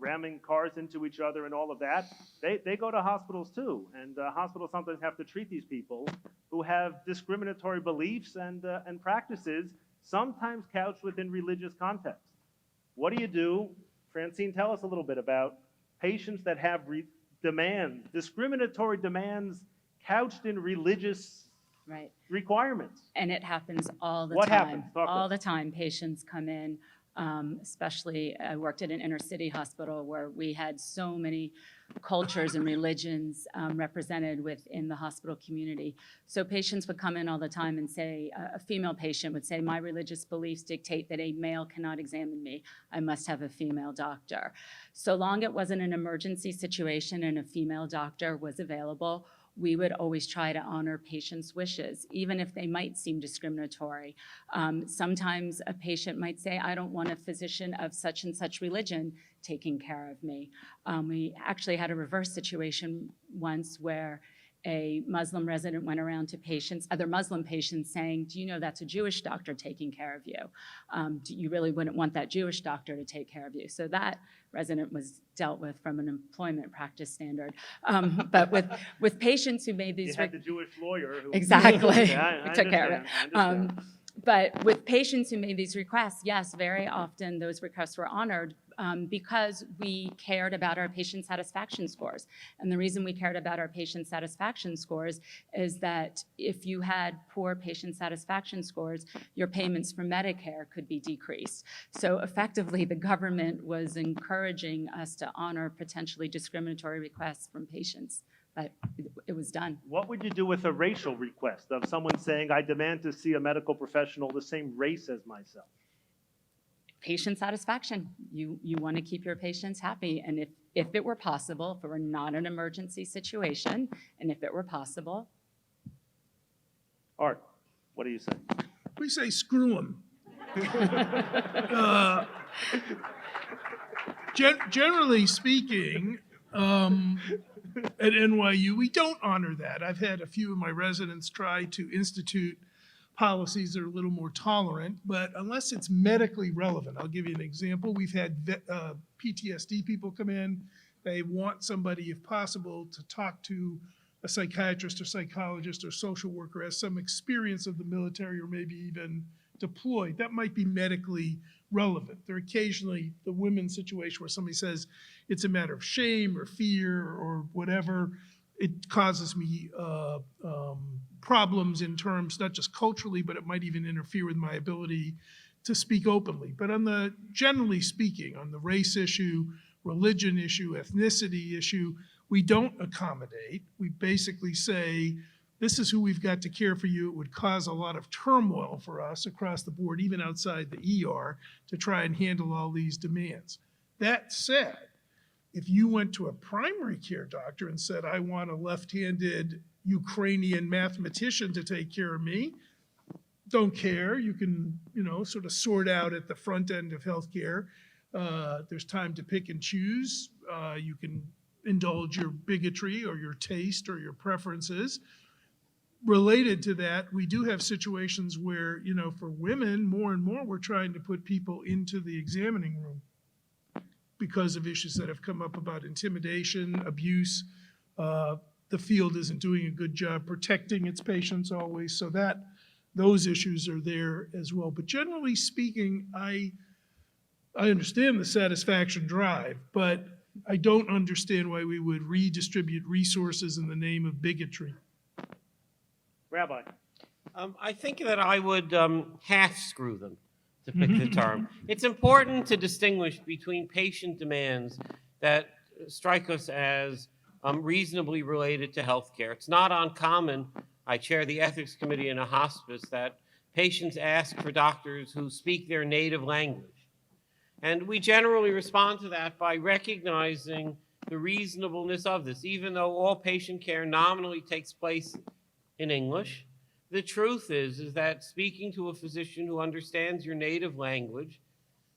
ramming cars into each other and all of that, they go to hospitals too. And hospitals sometimes have to treat these people who have discriminatory beliefs and practices, sometimes couched within religious context. What do you do? Francine, tell us a little bit about patients that have discriminatory demands couched in religious Right. requirements. And it happens all the What time. happens? Talk to All us. the time, patients come in, especially I worked at an inner city hospital where we had so many cultures and religions represented within the hospital community. So patients would come in all the time and say, a female patient would say, my religious beliefs dictate that a male cannot examine me. I must have a female doctor. So long it wasn't an emergency situation and a female doctor was available, we would always try to honor patients' wishes, even if they might seem discriminatory. Sometimes a patient might say, I don't want a physician of such and such religion taking care of me. We actually had a reverse situation once where a Muslim resident went around to other Muslim patients saying, do you know that's a Jewish doctor taking care of you? You really wouldn't want that Jewish doctor to take care of you. So that resident was dealt with from an employment practice standard. But with patients who made You these... had the Jewish lawyer who... Exactly. Yeah, I Took care of it. understand. But with patients who made these requests, yes, very often those requests were honored because we cared about our patient satisfaction scores. And the reason we cared about our patient satisfaction scores is that if you had poor patient satisfaction scores, your payments for Medicare could be decreased. So effectively, the government was encouraging us to honor potentially discriminatory requests from patients. But it was done. What would you do with a racial request of someone saying, I demand to see a medical professional the same race as myself? Patient satisfaction. You want to keep your patients happy. And if it were possible, if it were not an emergency situation, and if it were possible. Art, what do you say? We say screw them. Generally speaking, at NYU, we don't honor that. I've had a few of my residents try to institute policies that are a little more tolerant, but unless it's medically relevant, I'll give you an example. We've had PTSD people come in. They want somebody, if possible, to talk to a psychiatrist or psychologist or social worker, has some experience of the military or maybe even deployed. That might be medically relevant. There are occasionally the women's situation where somebody says it's a matter of shame or fear or whatever. It causes me problems in terms, not just culturally, but it might even interfere with my ability to speak openly. But generally speaking, on the race issue, religion issue, ethnicity issue, we don't accommodate. We basically say, this is who we've got to care for you. It would cause a lot of turmoil for us across the board, even outside the ER, to try and handle all these demands. That said, if you went to a primary care doctor and said, I want a left-handed Ukrainian mathematician to take care of me, don't care. You can, sort of sort out at the front end of healthcare. There's time to pick and choose. You can indulge your bigotry or your taste or your preferences. Related to that, we do have situations where, for women, more and more, we're trying to put people into the examining room because of issues that have come up about intimidation, abuse. The field isn't doing a good job protecting its patients always, so those issues are there as well. But generally speaking, I understand the satisfaction drive, but I don't understand why we would redistribute resources in the name of bigotry. Rabbi. I think that I would half screw them, to pick the term. It's important to distinguish between patient demands that strike us as reasonably related to healthcare. It's not uncommon, I chair the ethics committee in a hospice, that patients ask for doctors who speak their native language. And we generally respond to that by recognizing the reasonableness of this. Even though all patient care nominally takes place in English, the truth is that speaking to a physician who understands your native language,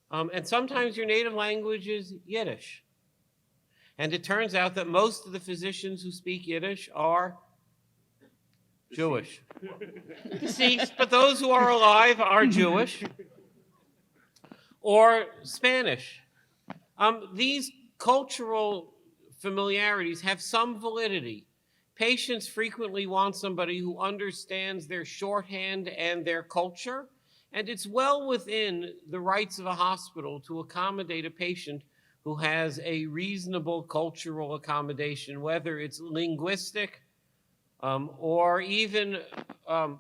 and sometimes your native language is Yiddish. And it turns out that most of the physicians who speak Yiddish are Jewish. Deceased, but those who are alive are Jewish or Spanish. These cultural familiarities have some validity. Patients frequently want somebody who understands their shorthand and their culture, and it's well within the rights of a hospital to accommodate a patient who has a reasonable cultural accommodation, whether it's linguistic or even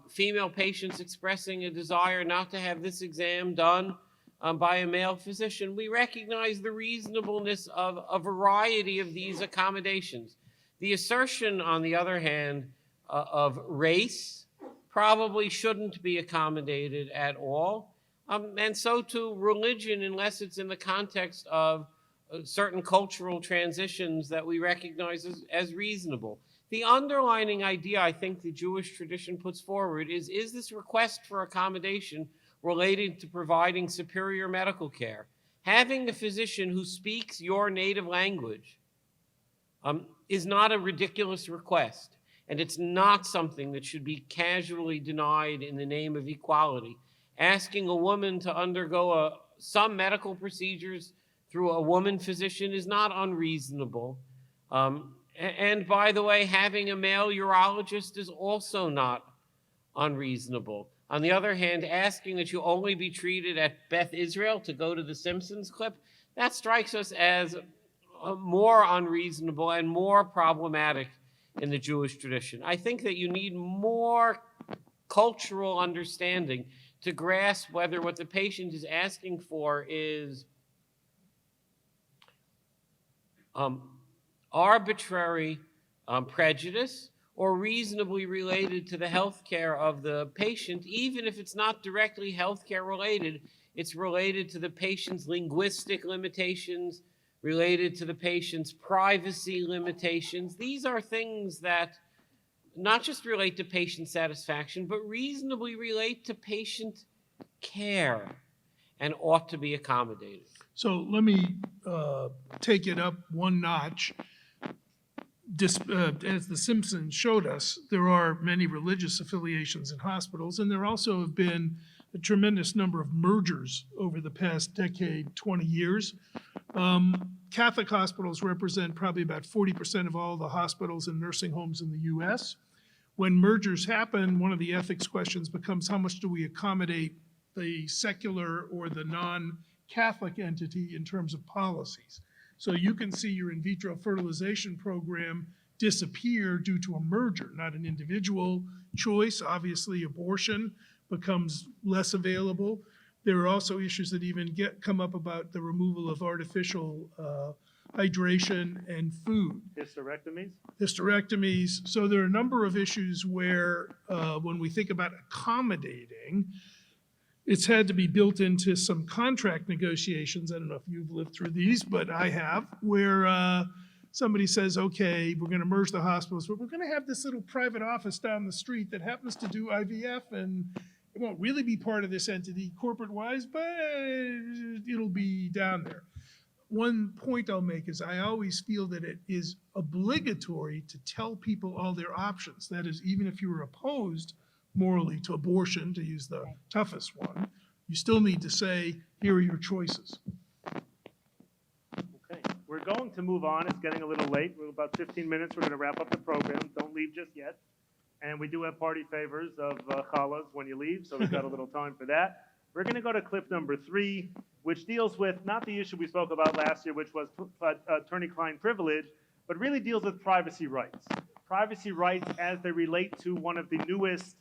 female patients expressing a desire not to have this exam done by a male physician. We recognize the reasonableness of a variety of these accommodations. The assertion, on the other hand, of race probably shouldn't be accommodated at all. And so too religion, unless it's in the context of certain cultural transitions that we recognize as reasonable. The underlining idea I think the Jewish tradition puts forward is this request for accommodation related to providing superior medical care? Having a physician who speaks your native language is not a ridiculous request, and it's not something that should be casually denied in the name of equality. Asking a woman to undergo some medical procedures through a woman physician is not unreasonable. And by the way, having a male urologist is also not unreasonable. On the other hand, asking that you only be treated at Beth Israel, to go to the Simpsons clip, that strikes us as more unreasonable and more problematic in the Jewish tradition. I think that you need more cultural understanding to grasp whether what the patient is asking for is arbitrary prejudice or reasonably related to the health care of the patient. Even if it's not directly health care related, it's related to the patient's linguistic limitations, related to the patient's privacy limitations. These are things that not just relate to patient satisfaction, but reasonably relate to patient care and ought to be accommodated. So let me take it up one notch. As The Simpsons showed us, there are many religious affiliations in hospitals, and there also have been a tremendous number of mergers over the past decade, 20 years. Catholic hospitals represent probably about 40% of all the hospitals and nursing homes in the US. When mergers happen, one of the ethics questions becomes how much do we accommodate the secular or the non-Catholic entity in terms of policies? So you can see your in vitro fertilization program disappear due to a merger, not an individual choice. Obviously, abortion becomes less available. There are also issues that even come up about the removal of artificial hydration and food. Hysterectomies. So there are a number of issues where when we think about accommodating, it's had to be built into some contract negotiations. I don't know if you've lived through these, but I have, where somebody says, okay, we're going to merge the hospitals, but we're going to have this little private office down the street that happens to do IVF, and it won't really be part of this entity corporate-wise, but it'll be down there. One point I'll make is I always feel that it is obligatory to tell people all their options. That is, even if you were opposed morally to abortion, to use the toughest one, you still need to say, here are your choices. Okay, we're going to move on. It's getting a little late. We're about 15 minutes. We're going to wrap up the program. Don't leave just yet. And we do have party favors of challahs when you leave, so we've got a little time for that. We're going to go to clip number 3, which deals with not the issue we spoke about last year, which was attorney-client privilege, but really deals with privacy rights. privacy rights as they relate to one of the newest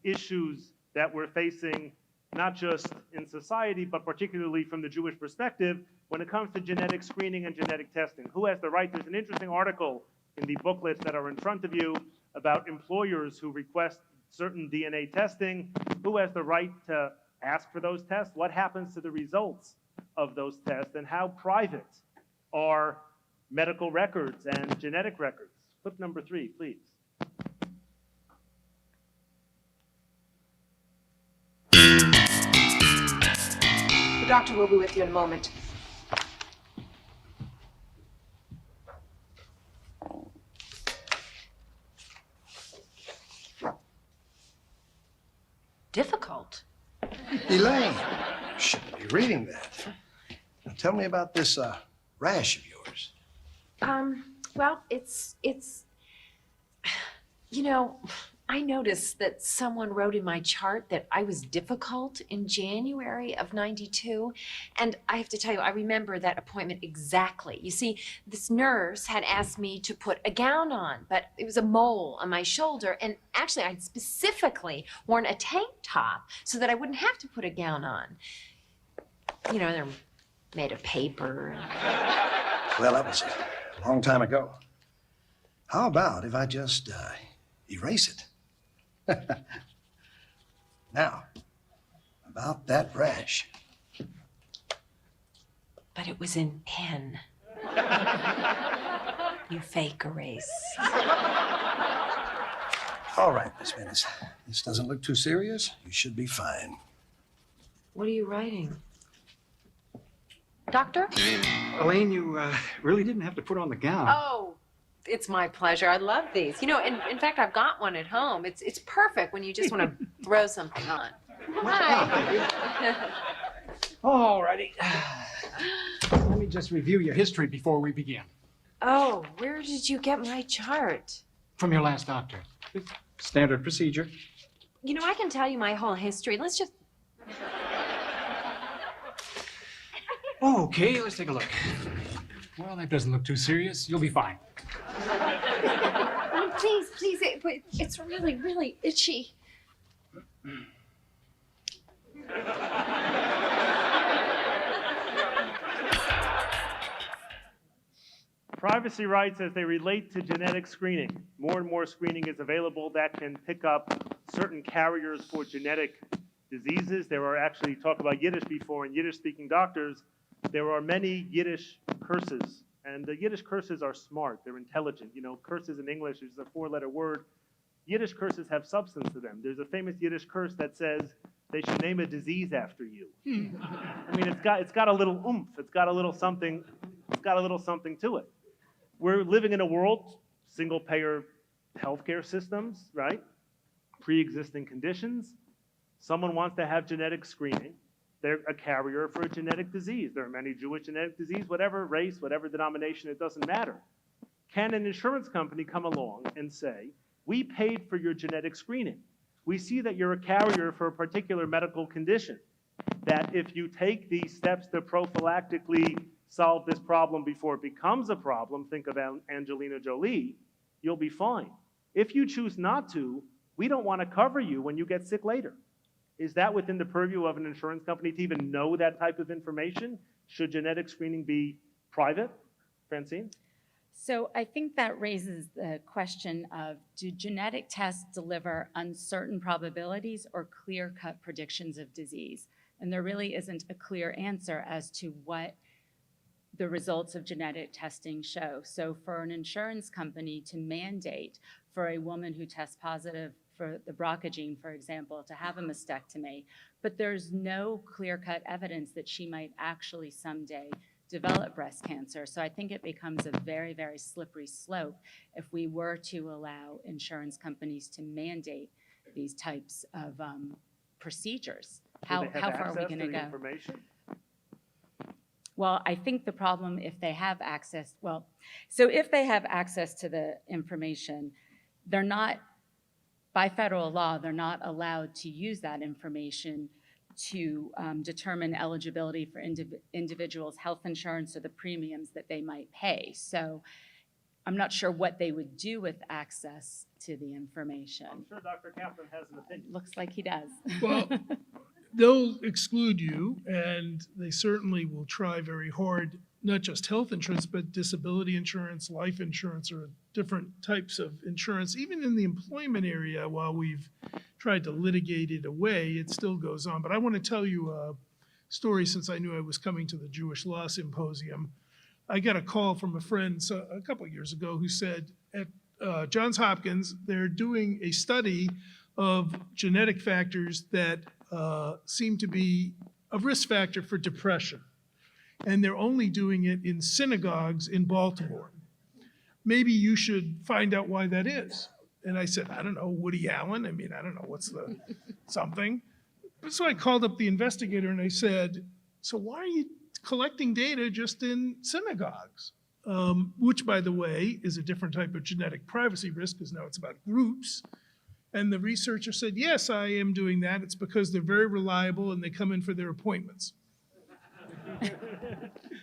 issues that we're facing, not just in society, but particularly from the Jewish perspective, when it comes to genetic screening and genetic testing. Who has the right? There's an interesting article in the booklets that are in front of you about employers who request certain DNA testing. Who has the right to ask for those tests? What happens to the results of those tests? And how private are medical records and genetic records? Flip number 3, please. The doctor will be with you in a moment. Difficult. Elaine, you shouldn't be reading that. Now tell me about this rash of yours. Well, it's, you know, I noticed that someone wrote in my chart that I was difficult in January of '92. And I have to tell you, I remember that appointment exactly. You see, this nurse had asked me to put a gown on, but it was a mole on my shoulder. And actually, I'd specifically worn a tank top so that I wouldn't have to put a gown on. You know, they're made of paper. Well, that was a long time ago. How about if I just erase it? Now, about that rash. But it was in pen. You fake erase. All right, Miss Venice. This doesn't look too serious. You should be fine. What are you writing? Doctor? Elaine, you really didn't have to put on the gown. Oh, it's my pleasure. I love these. You know, in fact, I've got one at home. It's perfect when you just want to throw something on. Hi. All righty. Let me just review your history before we begin. Oh, where did you get my chart? From your last doctor. Standard procedure. You know, I can tell you my whole history. Let's just... Okay, let's take a look. Well, that doesn't look too serious. You'll be fine. Oh, please, it's really, really itchy. Privacy rights as they relate to genetic screening. More and more screening is available that can pick up certain carriers for genetic diseases. There are actually, talk about Yiddish before, and Yiddish-speaking doctors, there are many Yiddish curses. And the Yiddish curses are smart, they're intelligent. You know, curses in English is a 4-letter word. Yiddish curses have substance to them. There's a famous Yiddish curse that says they should name a disease after you. I mean, it's got a little oomph, it's got a little something to it. We're living in a world, single-payer healthcare systems, right? Pre-existing conditions. Someone wants to have genetic screening. They're a carrier for a genetic disease. There are many Jewish genetic disease, whatever race, whatever denomination, it doesn't matter. Can an insurance company come along and say, we paid for your genetic screening. We see that you're a carrier for a particular medical condition, that if you take these steps to prophylactically solve this problem before it becomes a problem, think of Angelina Jolie, you'll be fine. If you choose not to, we don't want to cover you when you get sick later. Is that within the purview of an insurance company to even know that type of information? Should genetic screening be private? Francine? So I think that raises the question of, do genetic tests deliver uncertain probabilities or clear-cut predictions of disease? And there really isn't a clear answer as to what the results of genetic testing show. So for an insurance company to mandate for a woman who tests positive for the BRCA gene, for example, to have a mastectomy, but there's no clear-cut evidence that she might actually someday develop breast cancer. So I think it becomes a very, very slippery slope if we were to allow insurance companies to mandate these types of procedures. How far are we going to go? Well, I think the problem, if they have access, if they have access to the information, they're not, by federal law, they're not allowed to use that information to determine eligibility for individuals' health insurance or the premiums that they might pay. So I'm not sure what they would do with access to the information. I'm sure Dr. Kaplan has an opinion. Looks like he does. Well, they'll exclude you, and they certainly will try very hard, not just health insurance, but disability insurance, life insurance, or different types of insurance. Even in the employment area, while we've tried to litigate it away, it still goes on. But I want to tell you a story since I knew I was coming to the Jewish Law Symposium. I got a call from a friend a couple of years ago who said at Johns Hopkins, they're doing a study of genetic factors that seem to be a risk factor for depression. And they're only doing it in synagogues in Baltimore. Maybe you should find out why that is. And I said, I don't know, Woody Allen? I mean, I don't know, what's the something? So I called up the investigator and I said, so why are you collecting data just in synagogues? Which, by the way, is a different type of genetic privacy risk because now it's about groups. And the researcher said, yes, I am doing that. It's because they're very reliable and they come in for their appointments.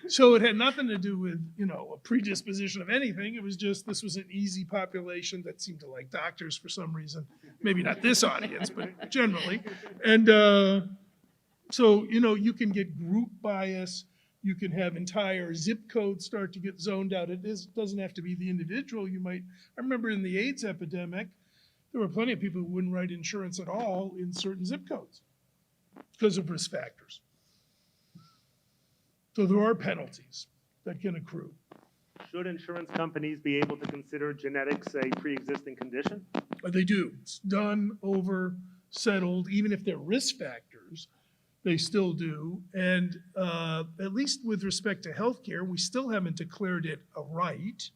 So it had nothing to do with, a predisposition of anything. It was just, this was an easy population that seemed to like doctors for some reason. Maybe not this audience, but generally. And so, you can get group bias. You can have entire zip codes start to get zoned out. It doesn't have to be the individual. I remember in the AIDS epidemic, there were plenty of people who wouldn't write insurance at all in certain zip codes because of risk factors. So there are penalties that can accrue. Should insurance companies be able to consider genetics a pre-existing condition? They do. It's done, over, settled, even if they're risk factors, they still do. And at least with respect to healthcare, we still haven't declared it a right.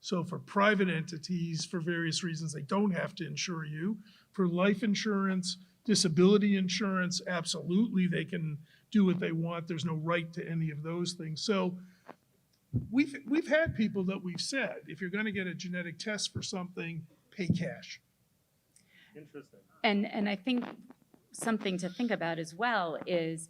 So for private entities, for various reasons, they don't have to insure you. For life insurance, disability insurance, absolutely, they can do what they want. There's no right to any of those things. So we've had people that we've said, if you're going to get a genetic test for something, pay cash. Interesting. And I think something to think about as well is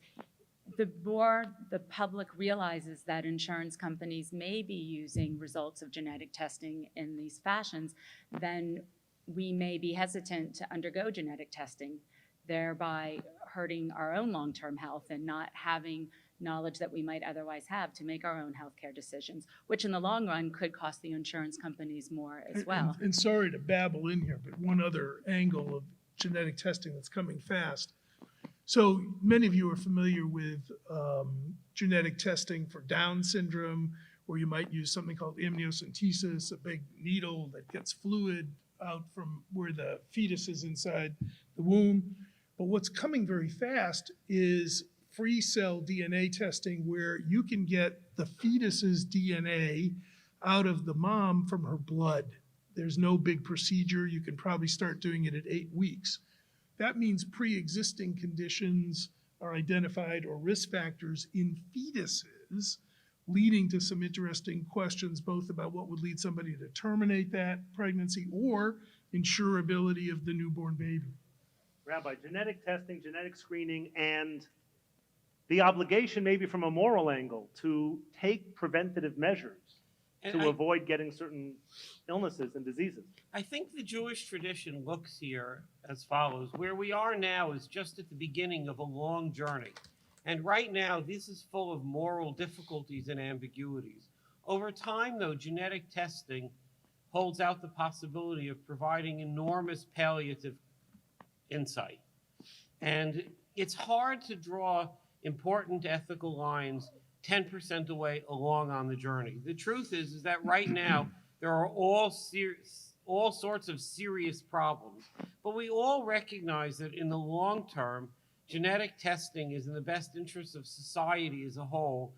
the more the public realizes that insurance companies may be using results of genetic testing in these fashions, then we may be hesitant to undergo genetic testing, thereby hurting our own long-term health and not having knowledge that we might otherwise have to make our own healthcare decisions, which in the long run could cost the insurance companies more as well. And sorry to babble in here, but one other angle of genetic testing that's coming fast. So many of you are familiar with genetic testing for Down syndrome, where you might use something called amniocentesis, a big needle that gets fluid out from where the fetus is inside the womb. But what's coming very fast is free cell DNA testing, where you can get the fetus's DNA out of the mom from her blood. There's no big procedure. You can probably start doing it at 8 weeks. That means pre-existing conditions are identified or risk factors in fetuses, leading to some interesting questions, both about what would lead somebody to terminate that pregnancy or insurability of the newborn baby. Rabbi, genetic testing, genetic screening, and the obligation maybe from a moral angle to take preventative measures to avoid getting certain illnesses and diseases. I think the Jewish tradition looks here as follows. Where we are now is just at the beginning of a long journey. And right now, this is full of moral difficulties and ambiguities. Over time, though, genetic testing holds out the possibility of providing enormous palliative insight. And it's hard to draw important ethical lines 10% away along on the journey. The truth is that right now, there are all sorts of serious problems. But we all recognize that in the long term, genetic testing is in the best interest of society as a whole.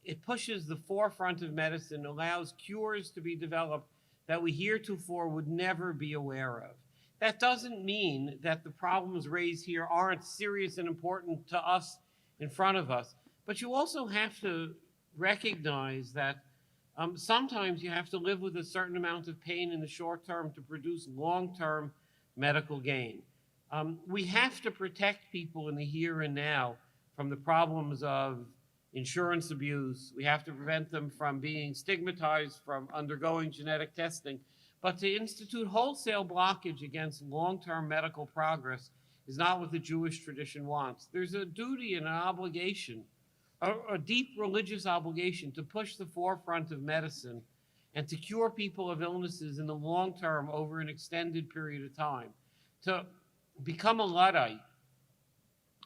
It pushes the forefront of medicine, allows cures to be developed that we heretofore would never be aware of. That doesn't mean that the problems raised here aren't serious and important to us in front of us. But you also have to recognize that sometimes you have to live with a certain amount of pain in the short term to produce long-term medical gain. We have to protect people in the here and now from the problems of insurance abuse. We have to prevent them from being stigmatized from undergoing genetic testing. But to institute wholesale blockage against long-term medical progress is not what the Jewish tradition wants. There's a duty and an obligation, a deep religious obligation, to push the forefront of medicine and to cure people of illnesses in the long term over an extended period of time. To become a Luddite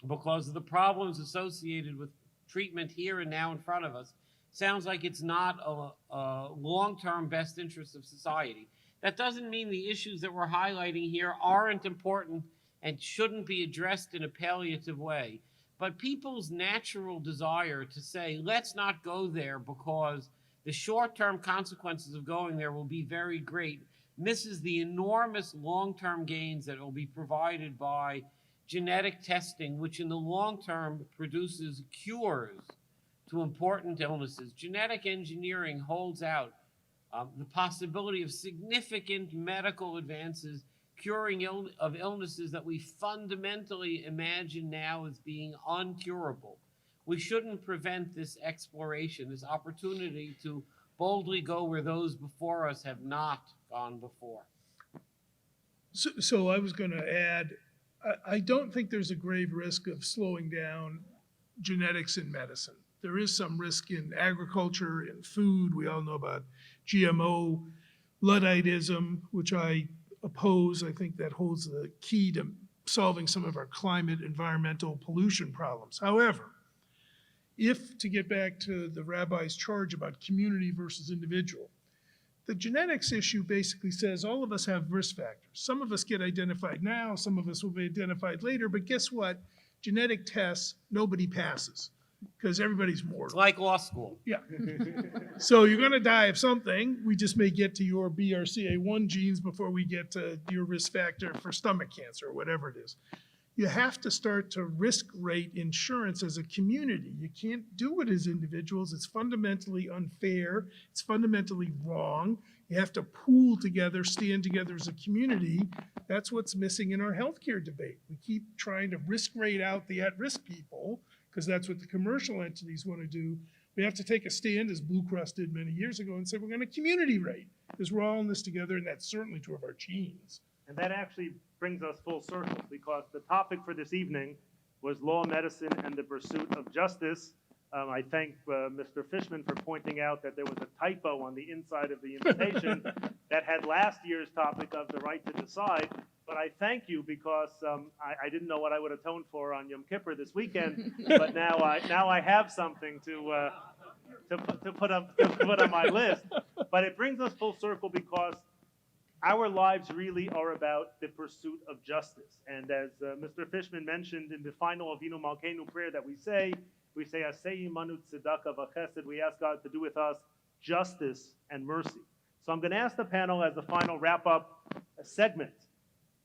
because of the problems associated with treatment here and now in front of us sounds like it's not a long-term best interest of society. That doesn't mean the issues that we're highlighting here aren't important and shouldn't be addressed in a palliative way. But people's natural desire to say, let's not go there because the short-term consequences of going there will be very great, misses the enormous long-term gains that will be provided by genetic testing, which in the long term produces cures to important illnesses. Genetic engineering holds out the possibility of significant medical advances curing of illnesses that we fundamentally imagine now as being uncurable. We shouldn't prevent this exploration, this opportunity to boldly go where those before us have not gone before. So I was going to add, I don't think there's a grave risk of slowing down genetics in medicine. There is some risk in agriculture, in food. We all know about GMO, Ludditism, which I oppose. I think that holds the key to solving some of our climate, environmental pollution problems. However, if, to get back to the rabbi's charge about community versus individual, the genetics issue basically says all of us have risk factors. Some of us get identified now, some of us will be identified later, but guess what? Genetic tests, nobody passes because everybody's mortal. It's like law school. Yeah. So you're going to die of something. We just may get to your BRCA1 genes before we get to your risk factor for stomach cancer or whatever it is. You have to start to risk rate insurance as a community. You can't do it as individuals. It's fundamentally unfair. It's fundamentally wrong. You have to pool together, stand together as a community. That's what's missing in our healthcare debate. We keep trying to risk rate out the at-risk people because that's what the commercial entities want to do. We have to take a stand, as Blue Cross did many years ago, and say we're going to community rate because we're all in this together, and that's certainly true of our genes. And that actually brings us full circle because the topic for this evening was law, medicine, and the pursuit of justice. I thank Mr. Fishman for pointing out that there was a typo on the inside of the invitation that had last year's topic of the right to decide. But I thank you because I didn't know what I would atone for on Yom Kippur this weekend, but now I have something to put on my list. But it brings us full circle because our lives really are about the pursuit of justice. And as Mr. Fishman mentioned in the final Avinu Malkeinu prayer that we say Asei Imanu Tzedakah V'Chesed, we ask God to do with us justice and mercy. So I'm going to ask the panel as the final wrap-up segment,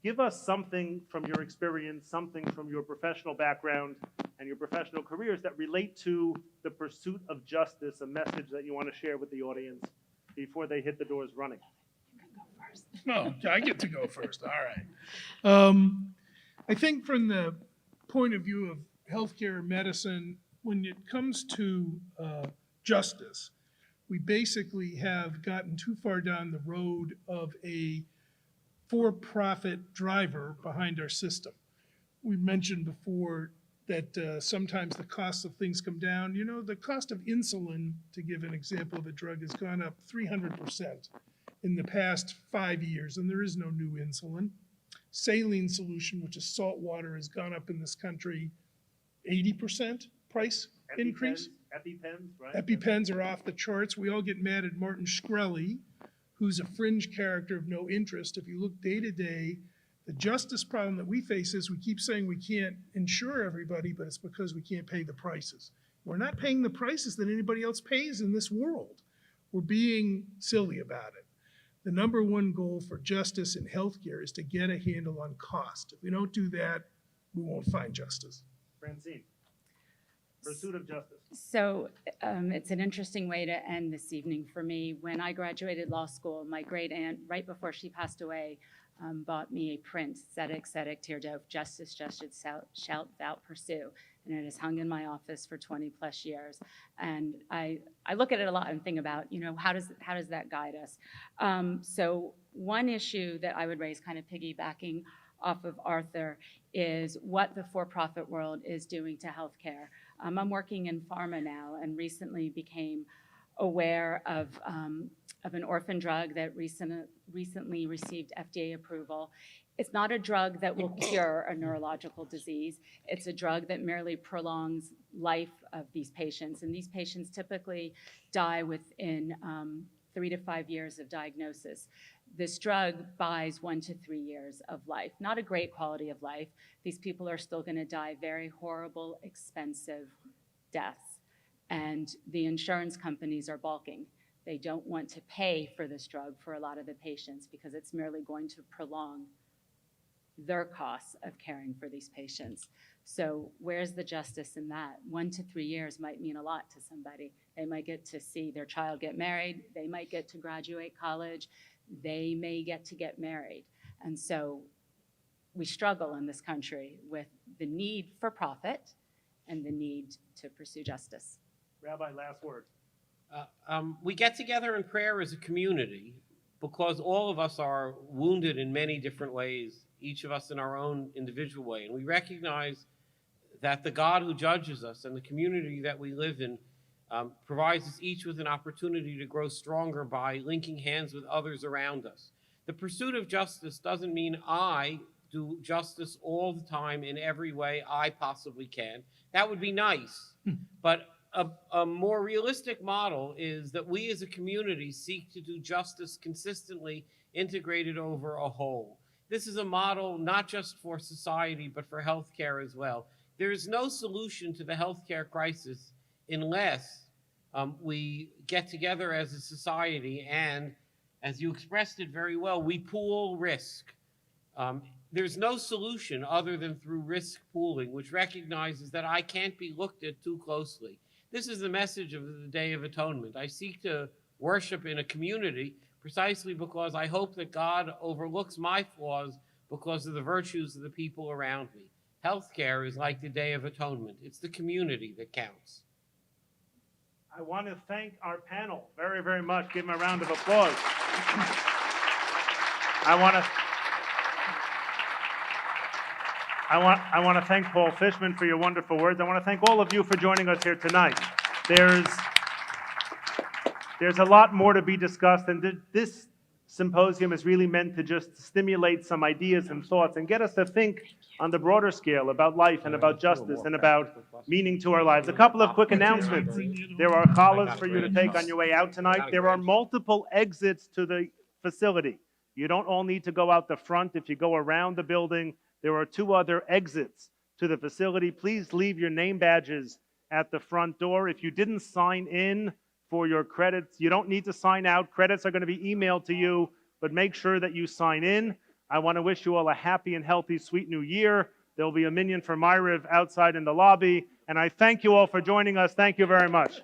give us something from your experience, something from your professional background and your professional careers that relate to the pursuit of justice, a message that you want to share with the audience before they hit the doors running. No, I get to go first. All right. I think from the point of view of healthcare and medicine, when it comes to justice, we basically have gotten too far down the road of a for-profit driver behind our system. We mentioned before that sometimes the cost of things come down. You know, the cost of insulin, to give an example of a drug, has gone up 300% in the past 5 years, and there is no new insulin. Saline solution, which is salt water, has gone up in this country 80% price increase. EpiPens, right? EpiPens are off the charts. We all get mad at Martin Shkreli, who's a fringe character of no interest. If you look day to day, the justice problem that we face is we keep saying we can't insure everybody, but it's because we can't pay the prices. We're not paying the prices that anybody else pays in this world. We're being silly about it. The number one goal for justice in healthcare is to get a handle on cost. If we don't do that, we won't find justice. Francine, pursuit of justice. So it's an interesting way to end this evening for me. When I graduated law school, my great aunt, right before she passed away, bought me a print, Tzedek, Tzedek, Tirdof, Justice, Justice, Shalt Thou Pursue. and it has hung in my office for 20 plus years. And I look at it a lot and think about, how does that guide us? So one issue that I would raise, kind of piggybacking off of Arthur, is what the for-profit world is doing to healthcare. I'm working in pharma now and recently became aware of an orphan drug that recently received FDA approval. It's not a drug that will cure a neurological disease. It's a drug that merely prolongs life of these patients. And these patients typically die within 3 to 5 years of diagnosis. This drug buys 1 to 3 years of life. Not a great quality of life. These people are still going to die very horrible, expensive deaths. And the insurance companies are balking. They don't want to pay for this drug for a lot of the patients because it's merely going to prolong their costs of caring for these patients. So where's the justice in that? 1 to 3 years might mean a lot to somebody. They might get to see their child get married. They might get to graduate college. They may get to get married. And so we struggle in this country with the need for profit and the need to pursue justice. Rabbi, last word. We get together in prayer as a community because all of us are wounded in many different ways, each of us in our own individual way. And we recognize that the God who judges us and the community that we live in provides us each with an opportunity to grow stronger by linking hands with others around us. The pursuit of justice doesn't mean I do justice all the time in every way I possibly can. That would be nice. But a more realistic model is that we as a community seek to do justice consistently integrated over a whole. This is a model not just for society, but for healthcare as well. There is no solution to the healthcare crisis unless we get together as a society and, as you expressed it very well, we pool risk. There's no solution other than through risk pooling, which recognizes that I can't be looked at too closely. This is the message of the Day of Atonement. I seek to worship in a community precisely because I hope that God overlooks my flaws because of the virtues of the people around me. Healthcare is like the Day of Atonement. It's the community that counts. I want to thank our panel very, very much. Give them a round of applause. I want to thank Paul Fishman for your wonderful words. I want to thank all of you for joining us here tonight. There's a lot more to be discussed, and this symposium is really meant to just stimulate some ideas and thoughts and get us to think on the broader scale about life and about justice and about meaning to our lives. A couple of quick announcements. There are challahs for you to take on your way out tonight. There are multiple exits to the facility. You don't all need to go out the front. If you go around the building, there are 2 other exits to the facility. Please leave your name badges at the front door. If you didn't sign in for your credits, you don't need to sign out. Credits are going to be emailed to you, but make sure that you sign in. I want to wish you all a happy and healthy, sweet new year. There will be a minyan for Myriv outside in the lobby. And I thank you all for joining us. Thank you very much.